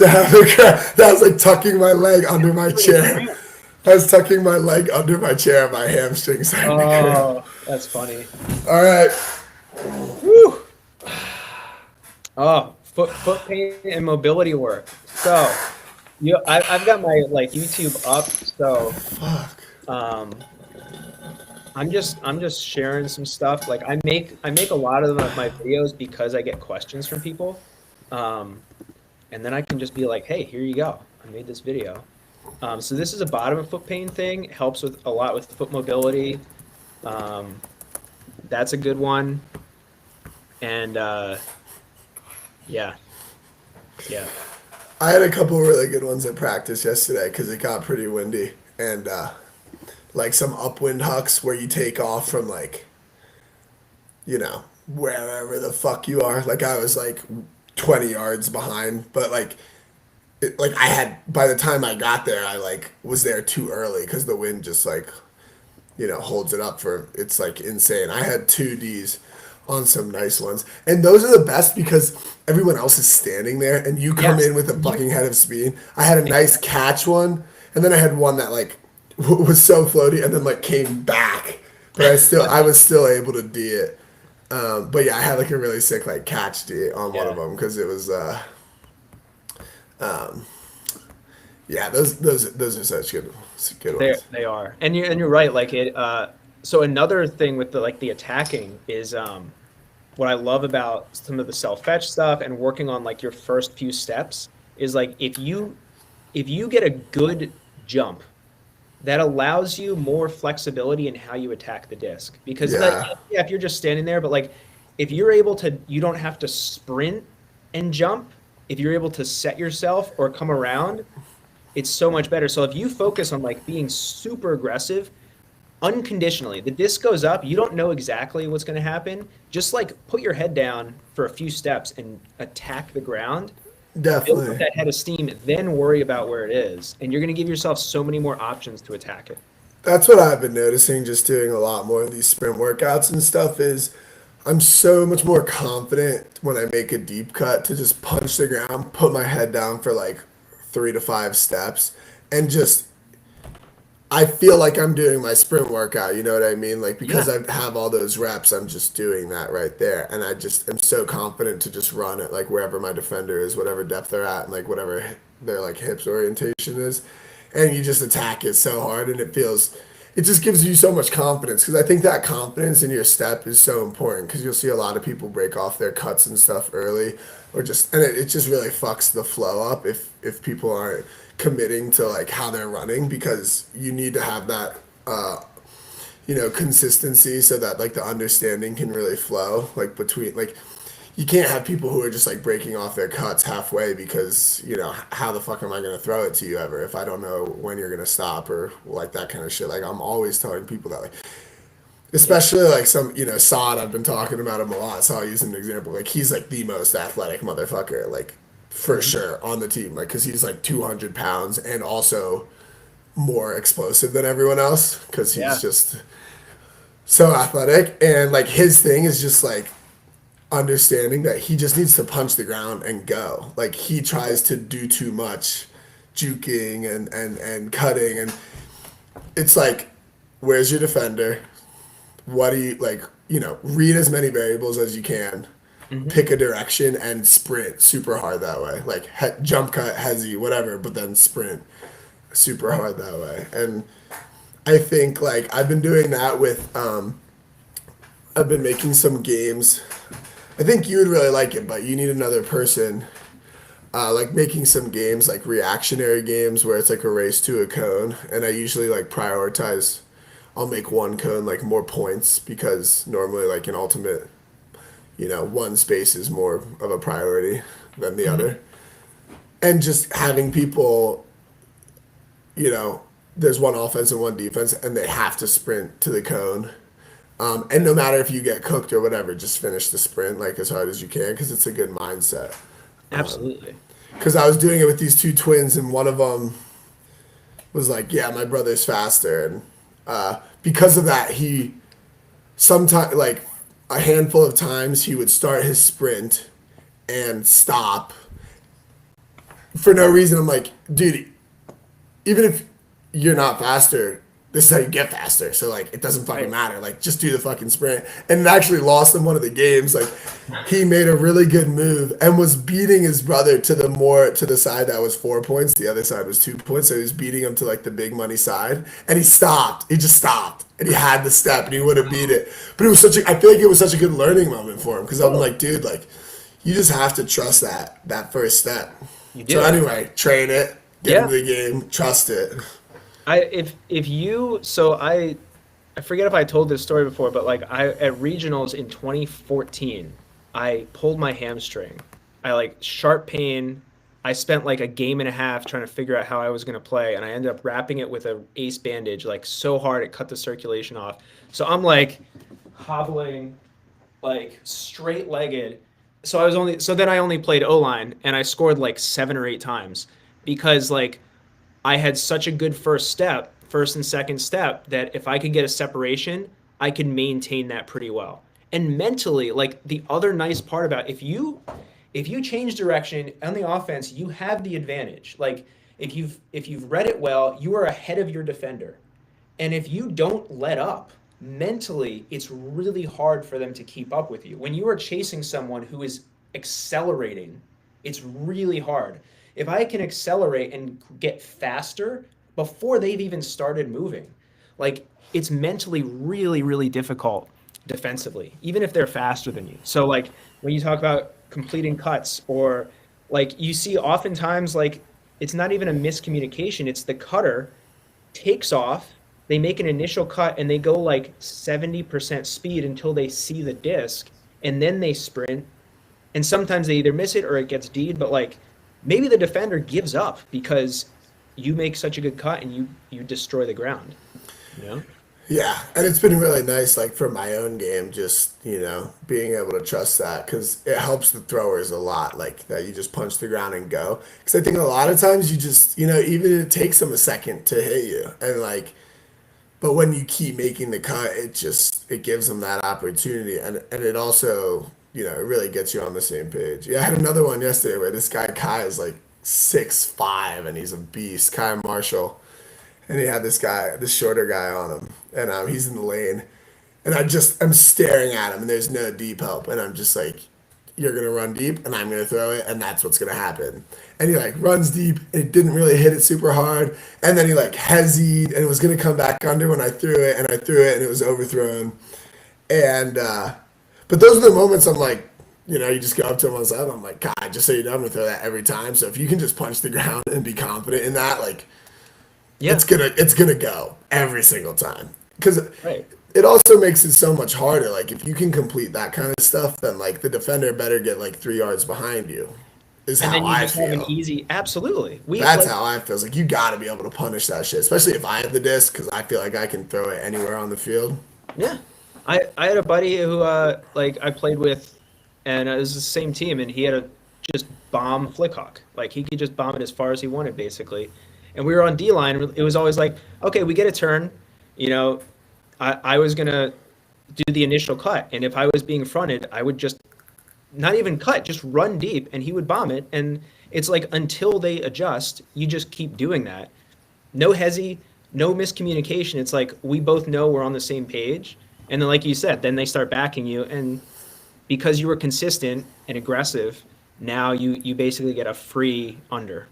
have a cramp. That was like tucking my leg under my chair. I was tucking my leg under my chair, my hamstring started to cramp. Oh, that's funny. All right. Whew. Oh, foot pain and mobility work. So, I've got my YouTube up. So, Fuck. I'm just sharing some stuff. Like I make a lot of my videos because I get questions from people, and then I can just be like, hey, here you go. I made this video. So this is a bottom of foot pain thing. It helps with a lot with foot mobility. That's a good one. And yeah. I had a couple really good ones at practice yesterday because it got pretty windy and like some upwind hucks where you take off from wherever the fuck you are. Like I was like 20 yards behind, but I had by the time I got there, I was there too early because the wind just holds it up for it's insane. I had 2 Ds on some nice ones. And those are the best because everyone else is standing there and you come Yes. in with a fucking head of speed. I had a nice catch one, and then I had one that like was so floaty and then like came back. But I was still able to D it. But yeah, I had like a really sick like catch D on one Yeah. of them because it was um, yeah, those are such good ones. They are, and you're right. Like it. So another thing with the attacking is what I love about some of the self fetch stuff and working on like your first few steps is like if you get a good jump that allows you more flexibility in how you attack the disc because like Yeah, yeah, if you're just standing there, but like if you're able to, you don't have to sprint and jump. If you're able to set yourself or come around, it's so much better. So if you focus on like being super aggressive unconditionally, the disc goes up, you don't know exactly what's going to happen. Just like put your head down for a few steps and attack the ground, build up definitely. that head of steam, then worry about where it is. And you're going to give yourself so many more options to attack it. That's what I've been noticing just doing a lot more of these sprint workouts and stuff is I'm so much more confident when I make a deep cut to just punch the ground, put my head down for like 3 to 5 steps, and just I feel like I'm doing my sprint workout, you know what I mean? Like because Yeah. I have all those reps, I'm just doing that right there. And I just am so confident to just run it like wherever my defender is, whatever depth they're at, and like whatever their like hips orientation is. And you just attack it so hard and it just gives you so much confidence because I think that confidence in your step is so important because you'll see a lot of people break off their cuts and stuff early or just and it just really fucks the flow up if people aren't committing to like how they're running because you need to have that consistency so that like the understanding can really flow like between like you can't have people who are just like breaking off their cuts halfway because how the fuck am I going to throw it to you ever if I don't know when you're going to stop or like that kind of shit. Like I'm always telling people that like Yeah. especially like some Sod, I've been talking about him a lot, so I'll use an example. Like he's like the most athletic motherfucker like for Mhm. sure on the team like because he's like 200 pounds and also more explosive than everyone else because he's Yeah. just so athletic and like his thing is just like understanding that he just needs to punch the ground and go. Like he tries to do too much juking and cutting and it's like where's your defender? What do you like, read as many variables as you can. Mhm. Pick a direction and sprint super hard that way. Like jump cut, hezzy, whatever, but then sprint super hard that way. And I think like I've been doing that with I've been making some games. I think you would really like it, but you need another person. Like making some games, like reactionary games, where it's like a race to a cone, and I usually like prioritize. I'll make one cone like more points because normally like in ultimate, one space is more of a priority than the Mhm. other, and just having people, you know, there's one offense and one defense, and they have to sprint to the cone. And no matter if you get cooked or whatever, just finish the sprint like as hard as you can because it's a good mindset. Absolutely. Because I was doing it with these two twins, and one of them was like, "Yeah, my brother's faster," and because of that, he sometimes like a handful of times he would start his sprint and stop for no reason. I'm like, dude, even if you're not faster, this is how you get faster. So like it doesn't fucking Right. matter. Like just do the fucking sprint. And it actually lost him one of the games. Like he made a really good move and was beating his brother to the side that was 4 points. The other side was 2 points. So he was beating him to like the big money side. And he stopped. He just stopped. And he had the step and he would have beat it. But it was I feel like it was such a good learning moment for him. Cause I'm Totally. like, dude, like you just have to trust that first step. You So do. anyway, train it, get Yeah. into the game, trust it. If you so I forget if I told this story before, but like I at regionals in 2014, I pulled my hamstring. I like sharp pain. I spent like a game and a half trying to figure out how I was going to play, and I ended up wrapping it with a ace bandage like so hard it cut the circulation off. So I'm like hobbling like straight legged. So then I only played O line and I scored like 7 or 8 times because like I had such a good first and second step that if I could get a separation, I could maintain that pretty well. And mentally, like the other nice part about if you change direction on the offense, you have the advantage. Like if you've read it well, you are ahead of your defender. And if you don't let up, mentally, it's really hard for them to keep up with you. When you are chasing someone who is accelerating, it's really hard. If I can accelerate and get faster before they've even started moving, like it's mentally really, really difficult defensively, even if they're faster than you. So like when you talk about completing cuts or like you see oftentimes like it's not even a miscommunication, it's the cutter takes off, they make an initial cut and they go like 70% speed until they see the disc and then they sprint. And sometimes they either miss it or it gets D'd, but like maybe the defender gives up because you make such a good cut and you destroy the ground. You know? Yeah, and it's been really nice, like for my own game, just being able to trust that because it helps the throwers a lot, like that you just punch the ground and go. Because I think a lot of times you just, even it takes them a second to hit you, and like, but when you keep making the cut, it gives them that opportunity, and it also, it really gets you on the same page. Yeah, I had another one yesterday where this guy Kai is like 6'5" and he's a beast, Kai Marshall. And he had this shorter guy on him, and he's in the lane, and I'm staring at him, and there's no deep help, and I'm just like, you're gonna run deep, and I'm gonna throw it, and that's what's gonna happen. And he like runs deep, and it didn't really hit it super hard, and then he like hesied, and it was gonna come back under when I threw it, and it was overthrown, and but those are the moments I'm like, you just go up to him on the side, I'm like, God, just so you know, I'm gonna throw that every time. So if you can just punch the ground and be confident in that, like. Yeah. It's gonna go every single time because Right. it also makes it so much harder. Like if you can complete that kind of stuff, then like the defender better get like 3 yards behind you. Is And how then you I just have an feel. easy, absolutely. That's how I feel. It's like you got to be able to punish that shit, especially if I have the disc because I feel like I can throw it anywhere on the field. Yeah. I had a buddy who like I played with and it was the same team and he had a just bomb flick hawk. Like he could just bomb it as far as he wanted basically. And we were on D line. It was always like, okay, we get a turn. I was gonna do the initial cut, and if I was being fronted, I would just not even cut, just run deep, and he would bomb it. And it's like until they adjust, you just keep doing that. No hesi, no miscommunication. It's like we both know we're on the same page, and then like you said, then they start backing you, and because you were consistent and aggressive, now you basically get a free under.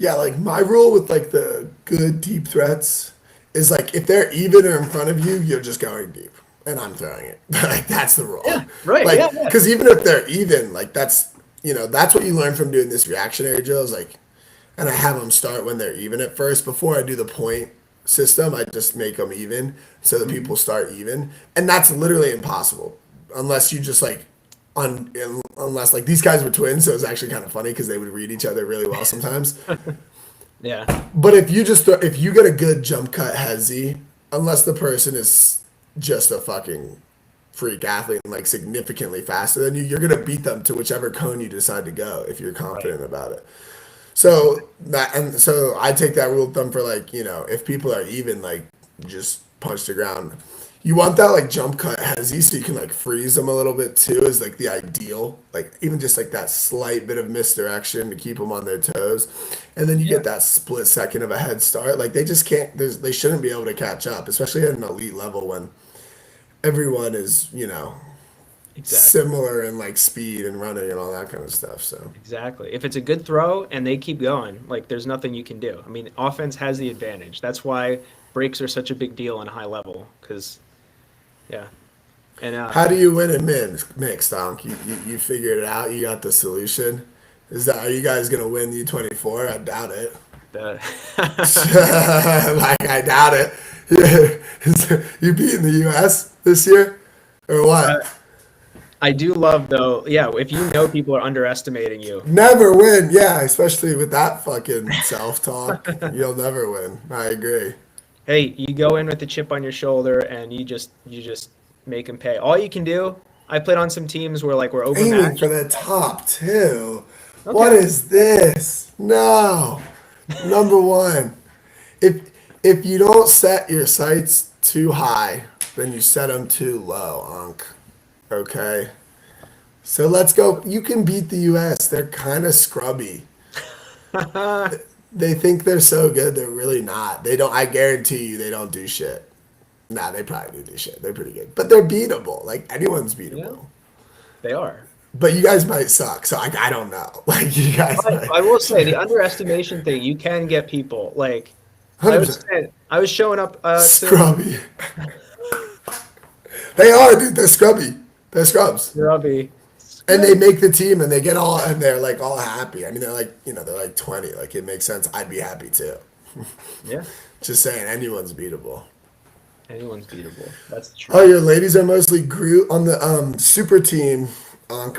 Yeah, like my rule with like the good deep threats is like if they're even or in front of you, you're just going deep, and I'm throwing it. Like that's the rule. Yeah, right. Like Yeah, yeah. because even if they're even, like that's what you learn from doing this reactionary drill is like, and I have them start when they're even at first. Before I do the point system, I just make them even so that people start even, and that's literally impossible unless you just like unless like these guys were twins, so it was actually kind of funny because they would read each other really well sometimes. Yeah. But if you get a good jump cut hezi, unless the person is just a fucking freak athlete and like significantly faster than you, you're gonna beat them to whichever cone you decide to go if you're confident about it. So I take that rule of thumb for like, if people are even, like just punch the ground. You want that like jump cut hezi so you can like freeze them a little bit too is like the ideal. Like even just like that slight bit of misdirection to keep them on their toes. And then you get that split second of a head start. Like they just can't, they shouldn't be able to catch up, especially at an elite level when everyone is, Exactly. similar in like speed and running and all that kind of stuff. So Exactly. If it's a good throw and they keep going, like there's nothing you can do. I mean, offense has the advantage. That's why breaks are such a big deal on high level because, yeah. And how do you win in mixed, Donk? You figured it out. You got the solution. Are you guys gonna win U24? I doubt it. the Like I doubt it. You beating the U.S. this year, or what? I do love though, yeah, if you know people are underestimating you. Never win. Yeah, especially with that fucking self-talk, you'll never win. I agree. Hey, you go in with the chip on your shoulder and you just make them pay. All you can do, I played on some teams where like we're Aiming overmatched. for the top two. Okay. What is this? No. Number one. If you don't set your sights too high, then you set them too low, Unc. Okay. So let's go. You can beat the US. They're kind of scrubby. They think they're so good. They're really not. They don't. I guarantee you, they don't do shit. Nah, they probably do shit. They're pretty good, but they're beatable. Like anyone's Yeah, beatable. they are. But you guys might suck. So I don't know. Like you guys But might. I will say the underestimation thing, you can get people like I was 100% saying, I was showing up to scrubby. They are, dude. They're scrubby. They're scrubs. Robbie. And they make the team, and they get all, and they're like all happy. I mean, they're like, they're like 20. Like it makes sense. I'd be happy too. Yeah, Just saying, anyone's beatable. anyone's beatable. That's the Oh, truth. your ladies are mostly Groot on the super team.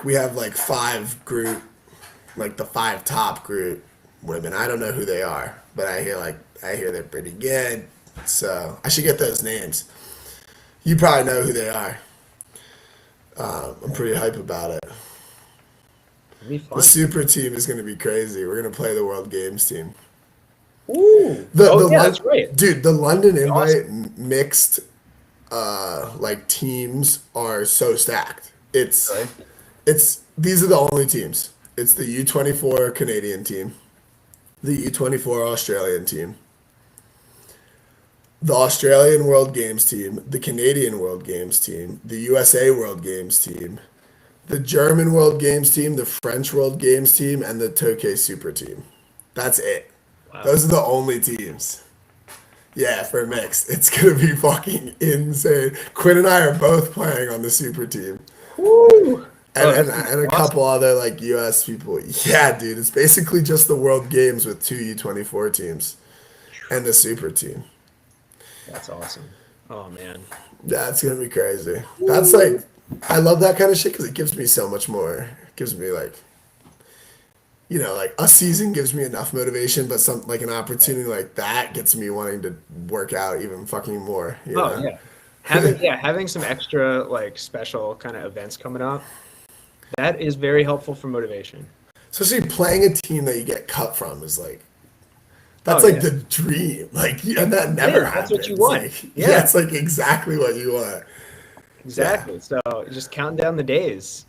We have like 5 Groot, like the 5 top Groot women. I don't know who they are, but I hear they're pretty good. So I should get those names. You probably know who they are. I'm pretty hype about it. It'd be fun. The super team is going to be crazy. We're going to play the World Games team. Ooh. That's great. Dude, the London invite Awesome. mixed like teams are so stacked. Really? It's these are the only teams. It's the U24 Canadian team, the U24 Australian team, the Australian World Games team, the Canadian World Games team, the USA World Games team, the German World Games team, the French World Games team, and the Tokyo Super team. That's it. Wow. Those are the only teams. Yeah, for mixed. It's gonna be fucking insane. Quinn and I are both playing on the super team. Woo. And, Oh, and, that's and a awesome. couple other like US people. Yeah, dude. It's basically just the World Games with 2 U24 teams and the super team. That's awesome. Oh man. Yeah, it's gonna be crazy. That's like I love that kind of shit because it gives me so much more. It gives me like like a season gives me enough motivation, but some like an opportunity like that gets me wanting to work out even fucking more. Oh yeah. Having some extra like special kind of events coming up, that is very helpful for motivation. Especially playing a team that you get cut from is like that's Oh, like yeah. the dream. Like and that never is. That's happens. what you want. Like, Yeah. it's like exactly what you want. Exactly. So just counting down the days.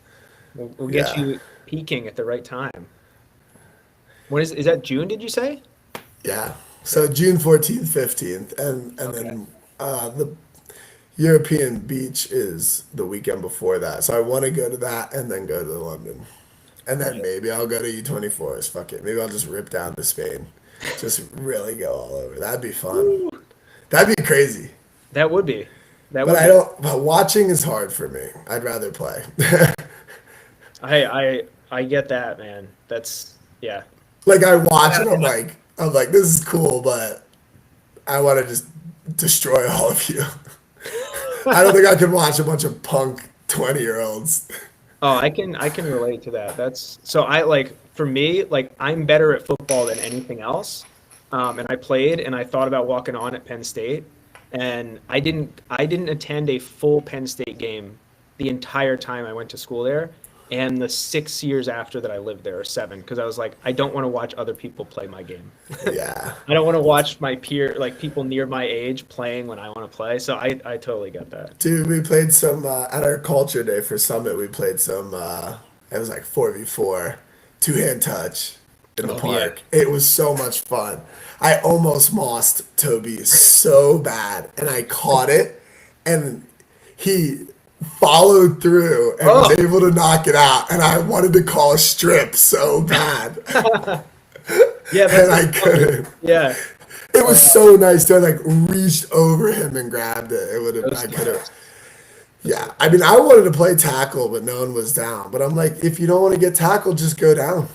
We'll get Yeah. you peaking at the right time. When is that June, did you say? Yeah. So June 14th, 15th, and Okay. then the European beach is the weekend before that. So I want to go to that and then go to London. And then Yeah. maybe I'll go to U24s. Fuck it. Maybe I'll just rip down to Spain. Just really go all over. That'd be fun. That'd be crazy. That would be. That But would I be. don't. But watching is hard for me. I'd rather play. I get that, man. That's yeah. Like I watch and I'm like, this is cool, but I want to just destroy all of you. I don't think I could watch a bunch of punk 20-year-olds. Oh, I can relate to that. That's so I like for me, like I'm better at football than anything else. And I played and I thought about walking on at Penn State and I didn't attend a full Penn State game the entire time I went to school there and the 6 years after that I lived there or 7 because I was like I don't want to watch other people play my game. Yeah. I don't want to watch my people near my age playing when I want to play. So I totally get that. Dude, we played some at our culture day for Summit. We played some. It was like 4v4, 2-hand touch in the Oh, park. It was so much fun. I almost mossed Toby so bad, and I caught it, and he followed through and was Oh. able to knock it out. And I wanted to call a strip so bad, Yeah, and I couldn't. yeah. It was so nice to like reached over him and grabbed it. It would have. Those I could have. guys. Yeah, I mean, I wanted to play tackle, but no one was down. But I'm like, if you don't want to get tackled, just go down.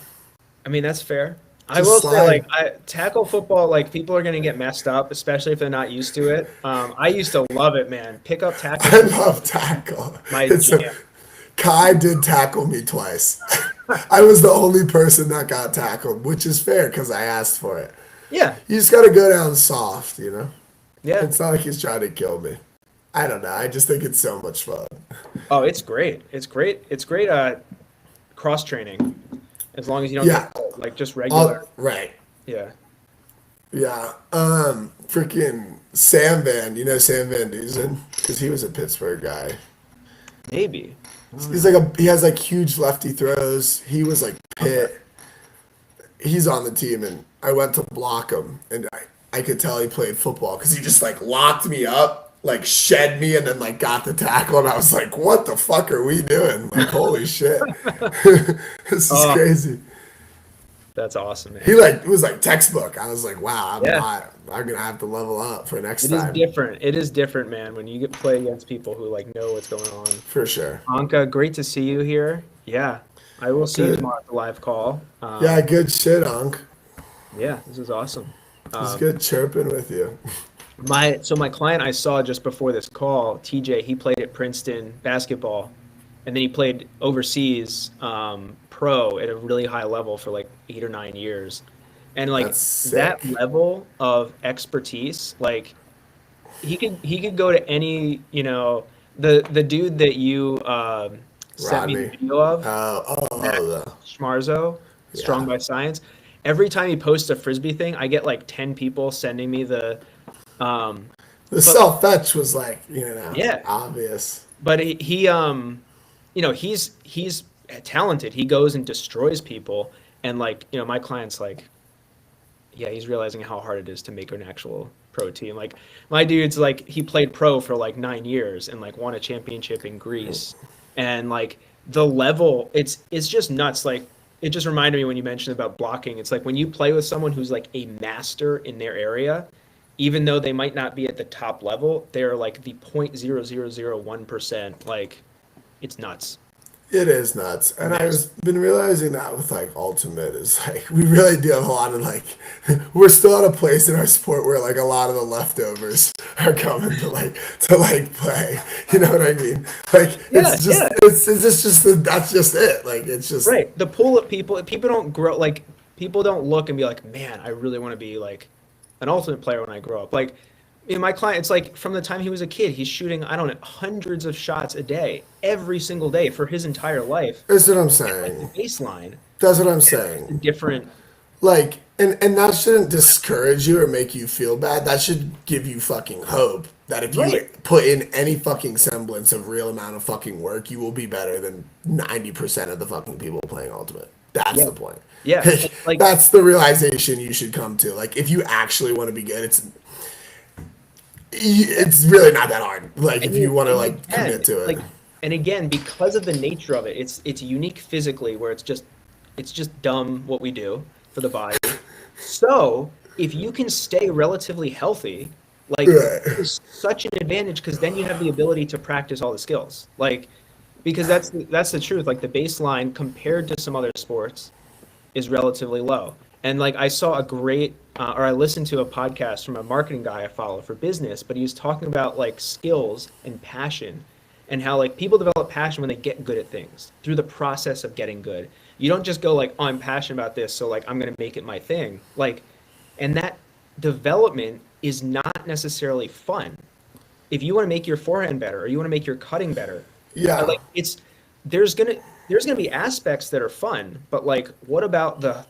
I mean, that's fair. I Just will slide. say, like, tackle football, like, people are going to get messed up, especially if they're not used to it. I used to love it, man. Pick up tackle. I love tackle. My It's jam. Kai did tackle me twice. I was the only person that got tackled, which is fair because I asked for it. Yeah, You just got to go down soft, you know? yeah. It's not like he's trying to kill me. I don't know. I just think it's so much fun. Oh, it's great. It's great. It's great cross training, as long as you don't Yeah. get, like, just regular. Right. Yeah. Yeah. Freaking Sam Van. You know Sam Van Dusen? Because he was a Pittsburgh guy. Maybe. he has like huge lefty throws. He was like Okay. pit. He's on the team, and I went to block him, and I could tell he played football because he just like locked me up, like shed me, and then like got the tackle, and I was like, "What the fuck are we doing? Like, holy shit, this is Oh, crazy." that's awesome, man. He like it was like textbook. I was like, "Wow, Yeah. I'm gonna have to level up for next It is time different. It is different, man, when you get play against people who like know what's going on. for sure." Anka, great to see you here. Yeah, I will see you Good. tomorrow at the live call. Yeah, good shit, Unc. Yeah, this is awesome. It's good chirping with you. My client I saw just before this call, TJ, he played at Princeton basketball, and then he played overseas pro at a really high level for like 8 or 9 years, and like That's that sick. level of expertise, like he could go to any, the dude that you sent me the Rodney. video of, Matt The Schmarzo, Strong yeah. by Science. Every time he posts a frisbee thing, I get like 10 people sending me the um, The but self fetch was like, yeah, obvious. but he's talented. He goes and destroys people, and like my client's like, yeah, he's realizing how hard it is to make an actual pro team. Like my dude's like he played pro for like 9 years and like won a championship in Greece, and like the level, it's just nuts. Like it just reminded me when you mentioned about blocking. It's like when you play with someone who's like a master in their area, even though they might not be at the top level, they're like the 0.0001%. Like it's nuts. It is nuts. And I Master. was been realizing that with like Ultimate is like we really do have a lot of like we're still at a place in our sport where like a lot of the leftovers are coming to like play. You know what I mean? Like Yeah, yeah. that's just it. Like it's just Right. The pool of people don't grow, like people don't look and be like, man, I really want to be like an ultimate player when I grow up. Like in my client, it's like from the time he was a kid, he's shooting, I don't know, hundreds of shots a day, every single day for his entire life. that's what I'm Like the saying. baseline, That's what I'm saying. different. Like and that shouldn't discourage you or make you feel bad. That should give you fucking hope that if you Right. put in any fucking semblance of real amount of fucking work, you will be better than 90% of the fucking people playing Ultimate. That's Yeah. the point. Yeah. And like, That's the realization you should come to. Like if you actually want to be good, it's really not that hard. Like if you want to and you like can commit to it. like, and again, because of the nature of it, it's unique physically, where it's just dumb what we do for the body. So if you can stay relatively healthy, like Right. it's such an advantage because then you have the ability to practice all the skills. Like because that's the truth. Like the baseline compared to some other sports is relatively low. And like I saw a great, or I listened to a podcast from a marketing guy I follow for business, but he was talking about like skills and passion, and how like people develop passion when they get good at things through the process of getting good. You don't just go like, oh, I'm passionate about this, so like I'm gonna make it my thing. Like, and that development is not necessarily fun. If you want to make your forehand better, or you want to make your cutting better, Yeah. like there's gonna there's gonna be aspects that are fun, but like what about the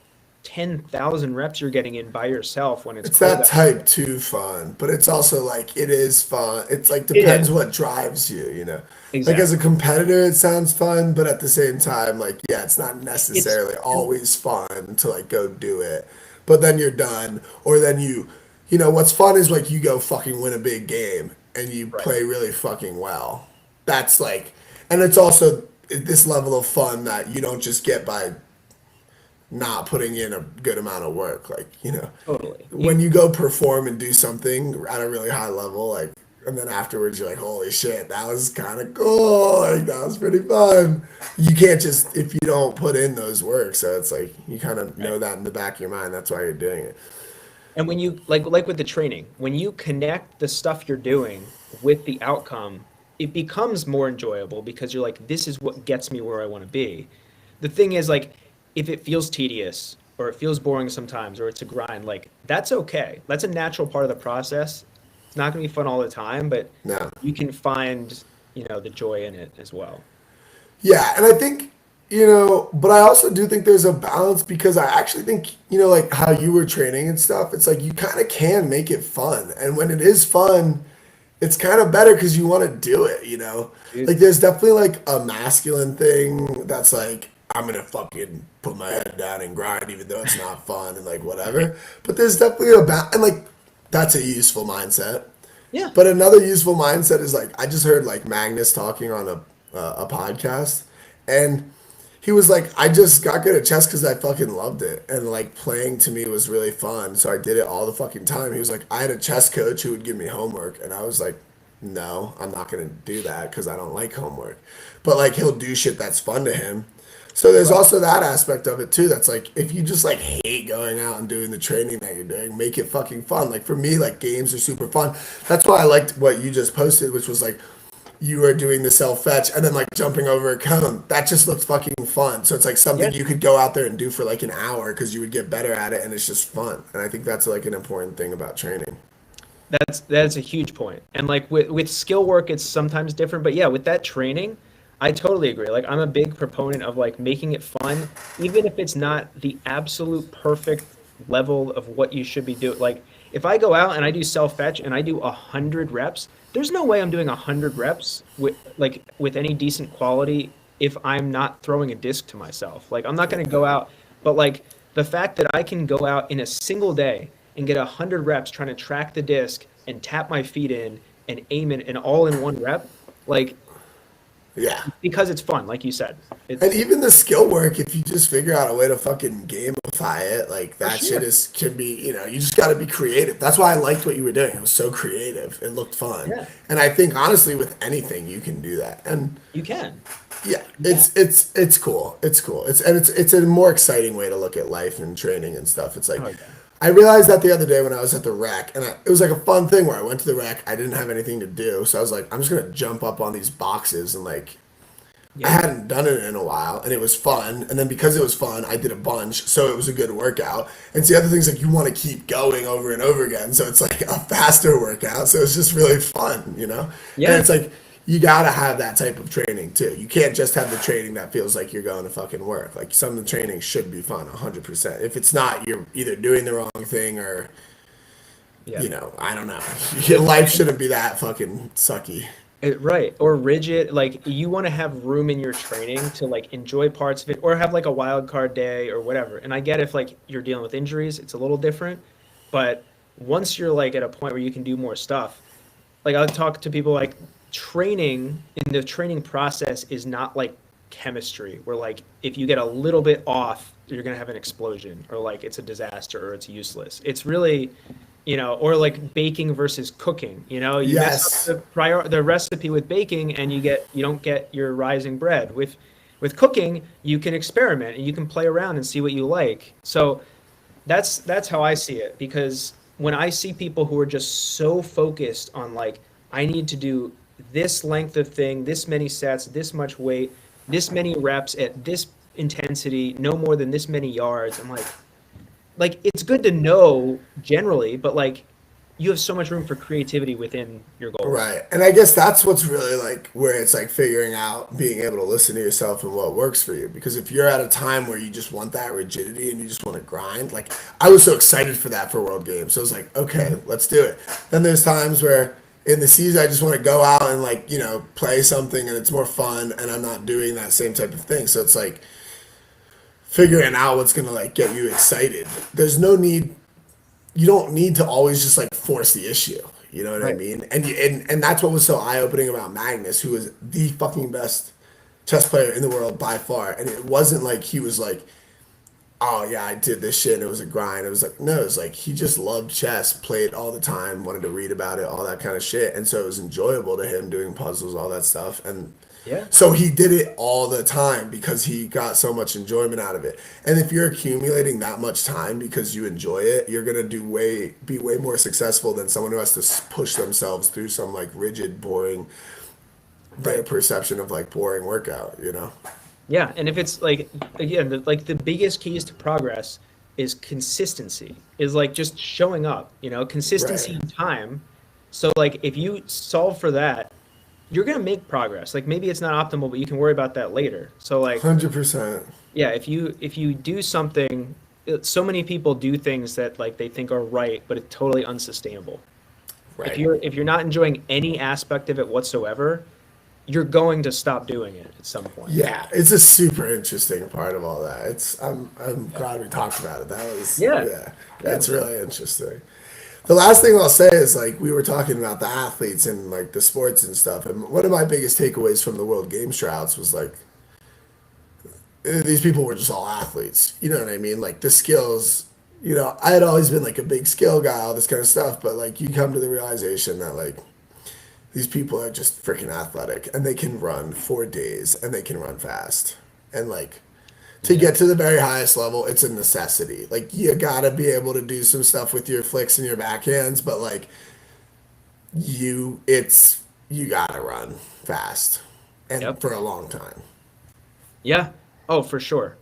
10,000 reps you're getting in by yourself when it's It's cold that out? type 2 fun, but it's also like it is fun. It's like It depends is. what drives you. Like as a Exactly. competitor, it sounds fun, but at the same time, like yeah, it's not It's necessarily and always fun to like go do it. But then you're done, or then what's fun is like you go fucking win a big game and you right. play really fucking well. That's like, and it's also this level of fun that you don't just get by not putting in a good amount of work. Like, Totally. when you go perform and do something at a really high level, like, and then afterwards you're like, holy shit, that was kind of cool. Like, that was pretty fun. You can't just, if you don't put in those work. So it's like, you kind of Right. know that in the back of your mind. That's why you're doing it. And when you like with the training, when you connect the stuff you're doing with the outcome, it becomes more enjoyable because you're like, this is what gets me where I want to be. The thing is like, if it feels tedious or it feels boring sometimes or it's a grind, like that's okay. That's a natural part of the process. It's not going to be fun all the time, but No. you can find, the joy in it as well. Yeah, and I think, but I also do think there's a balance because I actually think, like how you were training and stuff, it's like you kind of can make it fun. And when it is fun, it's kind of better because you want to do it, you know? Dude. Like, there's definitely like a masculine thing that's like, I'm gonna fucking put my head down and grind, even though it's not fun and like whatever. But there's definitely and like, that's a useful mindset. Yeah. But another useful mindset is like, I just heard like Magnus talking on a podcast, and he was like, I just got good at chess because I fucking loved it. And like playing to me was really fun. So I did it all the fucking time. He was like, I had a chess coach who would give me homework. And I was like, no, I'm not going to do that because I don't like homework. But like he'll do shit that's fun to him. So there's also that aspect of it too. That's like, if you just like hate going out and doing the training that you're doing, make it fucking fun. Like for me, like games are super fun. That's why I liked what you just posted, which was like, you are doing the self fetch and then like jumping over a cone. That just looks fucking fun. So it's like something Yeah. you could go out there and do for like an hour because you would get better at it and it's just fun. And I think that's like an important thing about training. That's a huge point. And like with skill work, it's sometimes different. But yeah, with that training, I totally agree. Like I'm a big proponent of like making it fun, even if it's not the absolute perfect level of what you should be doing. Like if I go out and I do self fetch and I do 100 reps, there's no way I'm doing 100 reps with any decent quality if I'm not throwing a disc to myself. Like I'm not going to go out, but like the fact that I can go out in a single day and get 100 reps trying to track the disc and tap my feet in and aim it and all in one rep, like Yeah. because it's fun, like you said. And It's even the skill work, if you just figure out a way to fucking gamify it, like for that shit sure. is can be, you know, you just got to be creative. That's why I liked what you were doing. It was so creative. It looked fun. Yeah, And I think honestly with anything you can do that. And you can. yeah, Yeah. it's cool. It's cool. It's a more exciting way to look at life and training and stuff. It's like Oh yeah. I realized that the other day when I was at the rec, and it was like a fun thing where I went to the rec. I didn't have anything to do, so I was like, I'm just gonna jump up on these boxes and like I Yeah. hadn't done it in a while, and it was fun. And then because it was fun, I did a bunch, so it was a good workout. And the other thing's like you want to keep going over and over again, so it's like a faster workout. So it's just really fun, you know. And Yeah. it's like you gotta have that type of training too. You can't just have the training that feels like you're going to fucking work. Like some of the training should be fun, 100%. If it's not, you're either doing the wrong thing or Yeah. you know, I don't know. Your life shouldn't be that fucking sucky. Right. Or rigid. Like you want to have room in your training to like enjoy parts of it or have like a wild card day or whatever. And I get if like you're dealing with injuries, it's a little different. But once you're like at a point where you can do more stuff, like I'll talk to people like training in the training process is not like chemistry where like if you get a little bit off, you're gonna have an explosion or like it's a disaster or it's useless. It's really or like baking versus cooking. You mess up Yes. the recipe with baking, and you don't get your rising bread. With cooking, you can experiment and you can play around and see what you like. So that's how I see it. Because when I see people who are just so focused on like, I need to do this length of thing, this many sets, this much weight, this many reps at this intensity, no more than this many yards. I'm like it's good to know generally, but like you have so much room for creativity within your goals. Right. And I guess that's what's really like where it's like figuring out being able to listen to yourself and what works for you. Because if you're at a time where you just want that rigidity and you just want to grind, like I was so excited for that for World Games. So I was like, okay, let's do it. Then there's times where in the season I just want to go out and like, you know, play something and it's more fun and I'm not doing that same type of thing. So it's like figuring out what's gonna like get you excited. There's no need you don't need to always just like force the issue. You know what I Right. mean? And that's what was so eye opening about Magnus, who was the fucking best chess player in the world by far. And it wasn't like he was like, oh yeah, I did this shit and it was a grind. It was like no, it was like he just loved chess, played all the time, wanted to read about it, all that kind of shit. And so it was enjoyable to him doing puzzles, all that stuff. And Yeah. so he did it all the time because he got so much enjoyment out of it. And if you're accumulating that much time because you enjoy it, you're gonna be way more successful than someone who has to push themselves through some like rigid, boring, their Right. perception of like boring workout. You know? Yeah, and if it's like again, the biggest keys to progress is consistency. Is like just showing up, consistency Right. in time. So like if you solve for that, you're gonna make progress. Like maybe it's not optimal, but you can worry about that later. So like 100%. yeah, if you do something, so many people do things that like they think are right, but it's totally unsustainable. Right. If you're not enjoying any aspect of it whatsoever, you're going to stop doing it at some point. Yeah, it's a super interesting part of all that. I'm glad we talked about it. That was Yeah. yeah, that's really interesting. The last thing I'll say is like we were talking about the athletes and like the sports and stuff, and one of my biggest takeaways from the World Games tryouts was like these people were just all athletes. You know what I mean? Like the skills. I had always been like a big skill guy, all this kind of stuff, but like you come to the realization that like these people are just freaking athletic and they can run 4 days and they can run fast. And like to get to the very highest level, it's a necessity. Like you gotta be able to do some stuff with your flicks and your backhands, but like you gotta run fast and Yep. for a long time. Yeah. Oh, for sure.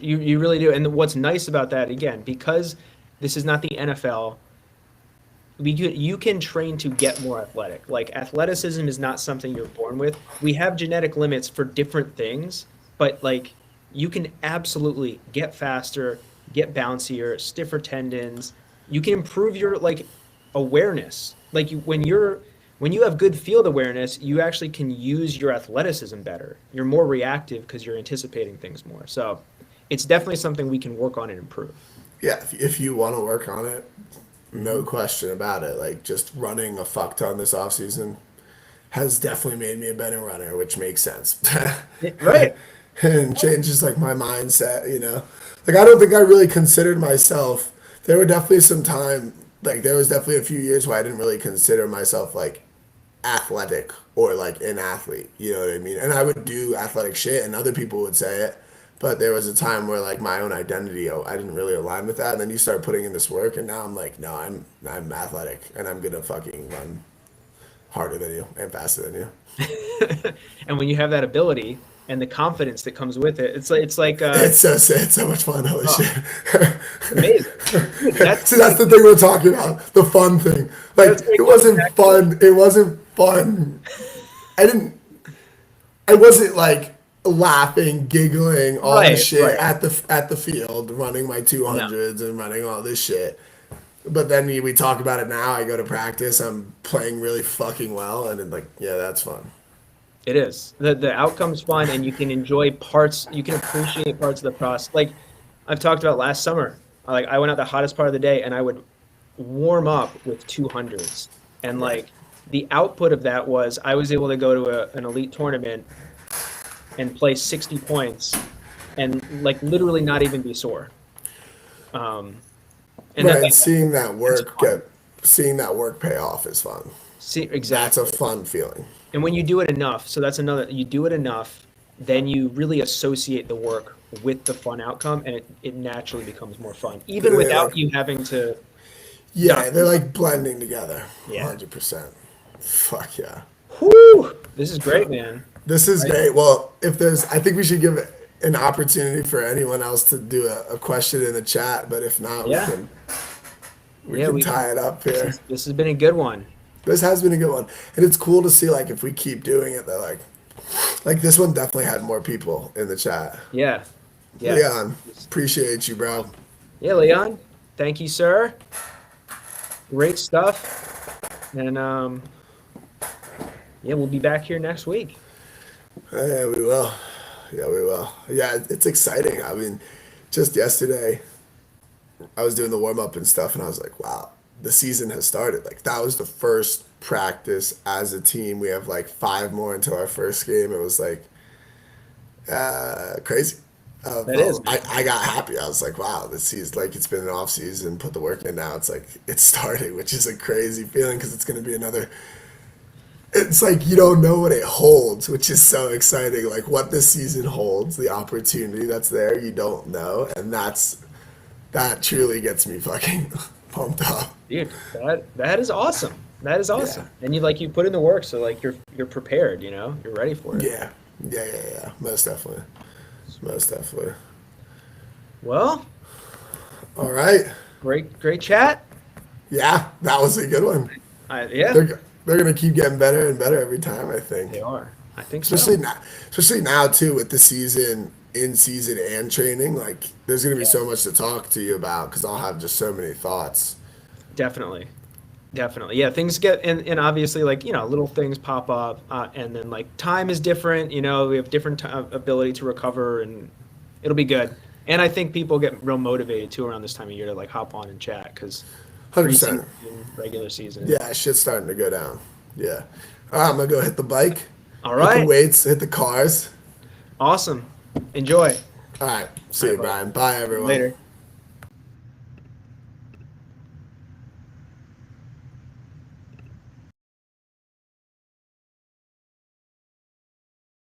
You really do. And what's nice about that, again, because this is not the NFL, you can train to get more athletic. Like athleticism is not something you're born with. We have genetic limits for different things, but like you can absolutely get faster, get bouncier, stiffer tendons. You can improve your like awareness. Like when you have good field awareness, you actually can use your athleticism better. You're more reactive because you're anticipating things more. So it's definitely something we can work on and improve. Yeah, if you want to work on it, no question about it. Like just running a fuck ton this off season has definitely made me a better runner, which makes sense. Right. And changes like my mindset. Like I don't think I really considered myself. There were definitely some time, like there was definitely a few years where I didn't really consider myself like athletic or like an athlete. You know what I mean? And I would do athletic shit, and other people would say it. But there was a time where like my own identity, I didn't really align with that. And then you start putting in this work, and now I'm like, no, I'm athletic, and I'm gonna fucking run harder than you and faster than you. And when you have that ability and the confidence that comes with it, it's like It's so much fun. Holy shit! amazing. Dude, See, that's the thing we're talking about. The fun thing. Like That's like it wasn't fun. It wasn't fun. I didn't. I wasn't like laughing, giggling, all Right, this shit right. at the field, running my 200s and running all this shit. But then we talk about it now. I go to practice. I'm playing really fucking well, and then like, yeah, that's fun. It is. The outcome's fun, and you can enjoy parts. You can appreciate parts of the process. Like I've talked about last summer. Like I went out the hottest part of the day, and I would warm up with 200s, and like the output of that was I was able to go to an elite tournament and play 60 points, and like literally not even be sore. Um, and Right, that, and seeing that work fun. seeing that work pay off is fun. See, That's a exactly. fun feeling. And when you do it enough, so that's another, you do it enough, then you really associate the work with the fun outcome, and it naturally becomes more fun, even They're without like, you having to. yeah, they're like blending together, Yeah. 100%. Fuck yeah. Whoo! This is great, man. This is Right? great. Well, I think we should give an opportunity for anyone else to do a question in the chat, but if not, Yeah. we Yeah, can we tie it up this here. is this has been a good one. This has been a good one, and it's cool to see like if we keep doing it, that like this one definitely had more people in the chat. Yeah. Yeah. Leon, appreciate you, bro. Yeah, Leon. Thank you, sir. Great stuff. And yeah, we'll be back here next week. Yeah, we will. Yeah, we will. Yeah, it's exciting. I mean, just yesterday, I was doing the warm up and stuff, and I was like, wow, the season has started. Like, that was the first practice as a team. We have like 5 more until our first game. It was like crazy. That is, I got happy. I was like, wow, this season, like, it's been an off season, put the work in now. It's like, it's starting, which is a crazy feeling because it's going to be another. It's like you don't know what it holds, which is so exciting. Like what this season holds, the opportunity that's there, you don't know, and that truly gets me fucking pumped up. dude. That is awesome. That is awesome. Yeah. And you put in the work, so like you're prepared. You're ready for it. Yeah, yeah. Most definitely, most definitely. Well, All right. great chat. Yeah, that was a good one. Yeah, They're gonna keep getting better and better every time, I think. they are. I think so. Especially now too with the season in season and training. Like, there's gonna be so much to talk to you about because I'll have just so many thoughts. Definitely. Definitely. Yeah, things get and obviously like, little things pop up and then like time is different, we have different ability to recover and it'll be good. And I think people get real motivated too around this time of year to like hop on and chat because 100%. regular season. Yeah, shit's starting to go down. Yeah. All right, I'm gonna go hit the bike. All Hit the right. weights. Hit the cars. Awesome. Enjoy. All right. See you, All right, bye. Brian. Bye, everyone. Later.